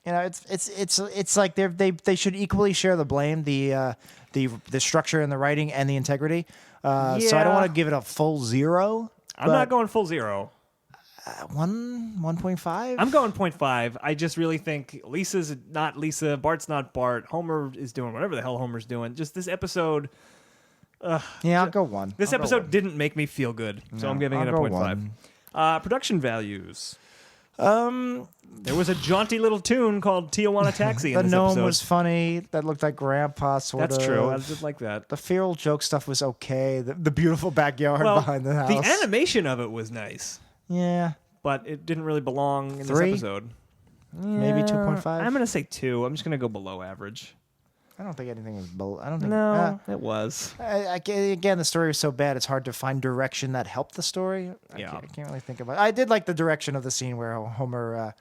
It's like they should equally share the blame, the structure and the writing and the integrity. So I don't want to give it a full 0. I'm not going full 0. 1.5. I'm going 0.5. I just really think Lisa's not Lisa, Bart's not Bart, Homer is doing whatever the hell Homer's doing. Just this episode. I'll go 1. This episode didn't make me feel good, so I'm giving it a 0.5. Production values. There was a jaunty little tune called Tijuana Taxi in this episode. The gnome was funny. That looked like Grandpa, sort of. That's true. I did like that. The feral joke stuff was okay. The beautiful backyard behind the house. The animation of it was nice. Yeah. But it didn't really belong in this episode. Maybe 2.5. I'm going to say 2. I'm just going to go below average. I don't think anything was below. I don't think. No, it was. Again, the story was so bad, it's hard to find direction that helped the story. I can't really think about it. I did like the direction of the scene where Homer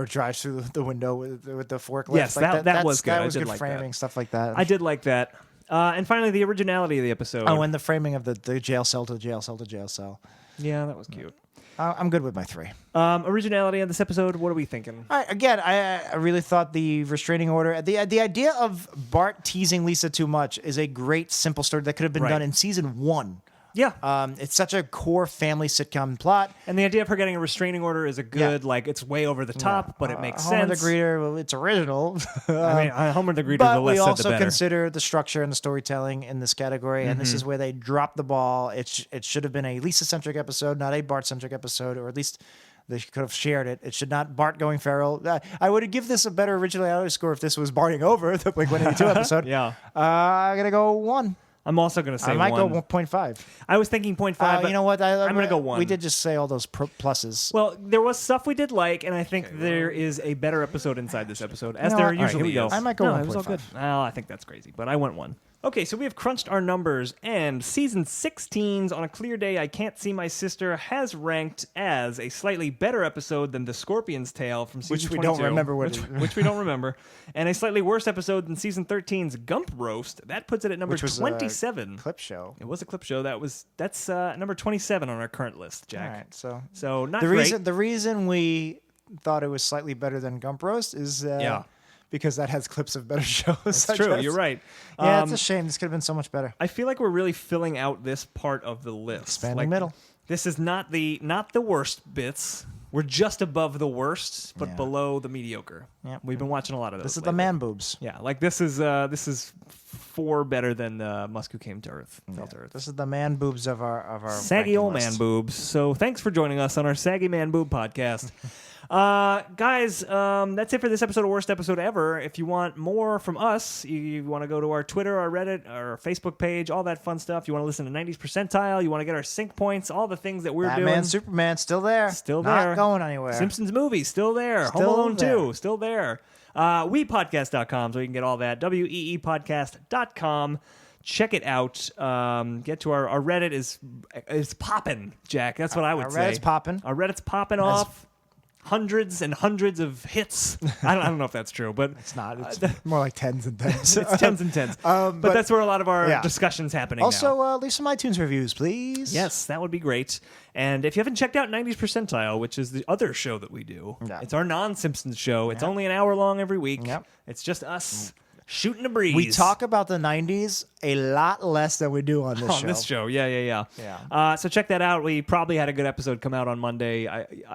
drives through the window with the forklift. Yes, that was good. That was I did good like framing, that. stuff like that. I did like that. And finally, the originality of the episode. Oh, and the framing of the jail cell to jail cell to jail cell. Yeah, that was cute. I'm good with my 3. Originality of this episode, what are we thinking? All right, again, I really thought the restraining order, the idea of Bart teasing Lisa too much is a great, simple story that could have been Right. done in season 1. Yeah. It's such a core family sitcom plot. And the idea of her getting a restraining order is a good, like, it's way over the top, but it makes Homer sense. the Greeter, well, it's original. I mean, Homer the Greeter, But the less we said, the also better. consider the structure and the storytelling in this category, and this is where they dropped the ball. It should have been a Lisa-centric episode, not a Bart-centric episode, or at least they could have shared it. It should not Bart going feral. I would give this a better originality score if this was Barting Over, the Blink-182 episode. Yeah. I'm going to go 1. I'm also going to say I might 1. go 1.5. I was thinking 0.5, but You know what? I'm going to go 1. We did just say all those pluses. Well, there was stuff we did like, and I think there is a better episode inside this episode, as there usually is. I might go No, 1.5. it was all good. Well, I think that's crazy, but I went 1. Okay, so we have crunched our numbers, and season 16's On a Clear Day I Can't See My Sister has ranked as a slightly better episode than The Scorpion's Tale from season Which we 22, don't remember which we don't remember, and a slightly worse episode than season 13's Gump Roast. That puts it at number Which was 27. a clip show. It was a clip show. That's number 27 on our current list, Jack. All right, So not the great. reason we thought it was slightly better than Gump Roast is because that has clips of better shows. That's I true. guess. You're right. Yeah, it's a shame. This could have been so much better. I feel like we're really filling out this part of the list. Expanding middle. This is not the worst bits. We're just above the worst, but Yeah. below the mediocre. Yep. We've been watching a lot of those. This is the lately. man boobs. Yeah, like this is 4 better than Musk Who Came to Earth. Fell to Earth. This is the man boobs of our Saggy ranking old list. man boobs. So thanks for joining us on our Saggy Man Boob podcast. Guys, that's it for this episode of Worst Episode Ever. If you want more from us, you want to go to our Twitter, our Reddit, our Facebook page, all that fun stuff. You want to listen to 90s Percentile, you want to get our sync points, all the things that we're Batman, doing. Superman, still there. Still Not there. going anywhere. Simpsons movies, still there. Still Home Alone there. 2, still there. WePodcast.com, so you can get all that. WEEPodcast.com. Check it out. Get to our Reddit is popping, Jack. That's what I would Our say. Reddit's popping. Our Reddit's popping off. Hundreds and hundreds of hits. I don't know if that's true, but It's not. It's more like tens and tens. it's tens and tens. But but that's where a lot of our yeah. discussion's happening now. Also, leave some iTunes reviews, please. Yes, that would be great. And if you haven't checked out 90s Percentile, which is the other show that we do, Yeah. it's our non-Simpsons show. It's only an hour long every week. Yep. It's just us shooting a breeze. We talk about the 90s a lot less than we do on this show. on this show. Yeah. Yeah. So check that out. We probably had a good episode come out on Monday.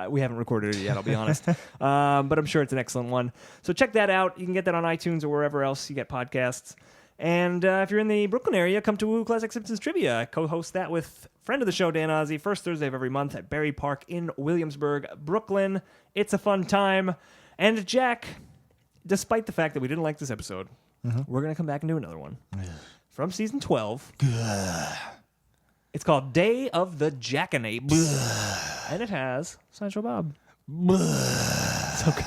We haven't recorded it yet, I'll be honest. But I'm sure it's an excellent one. So check that out. You can get that on iTunes or wherever else you get podcasts. And if you're in the Brooklyn area, come to Woo Classic Simpsons Trivia. I co-host that with friend of the show, Dan Ozzie, first Thursday of every month at Berry Park in Williamsburg, Brooklyn. It's a fun time. And Jack, despite the fact that we didn't like this episode, we're going to come back and do another one. From season 12. It's called Day of the Jackanapes. And it has Sideshow Bob. It's okay.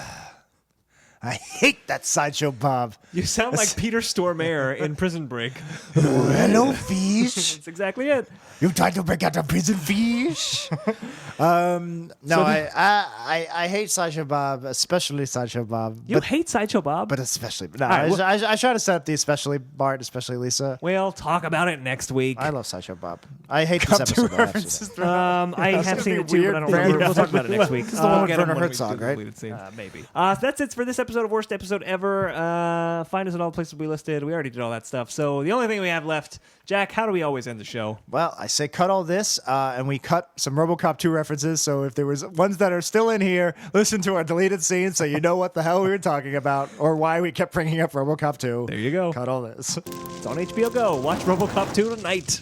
I hate that Sideshow Bob. You sound like Peter Stormare in Prison Break. Hello, fish. That's exactly it. You tried to break out of prison, fish. No, I hate Sideshow Bob, especially Sideshow Bob. You hate Sideshow Bob? But especially, no, right, well- I try to set up the especially Bart, especially Lisa. We'll talk about it next week. I love Sideshow Bob. I hate this episode. though, actually. I have seen it too, weird but I don't thing. remember. We'll talk about it next week. This is the one with Get 'em Werner when we Herzog, do the right? deleted scene. Maybe. That's it for this episode of Worst Episode Ever. Find us at all the places we listed. We already did all that stuff. So the only thing we have left, Jack, how do we always end the show? Well, I say cut all this, and we cut some RoboCop 2 references. So if there was ones that are still in here, listen to our deleted scenes so you know what the hell we were talking about or why we kept bringing up RoboCop 2. There you go. Cut all this. It's on HBO Go. Watch RoboCop 2 tonight.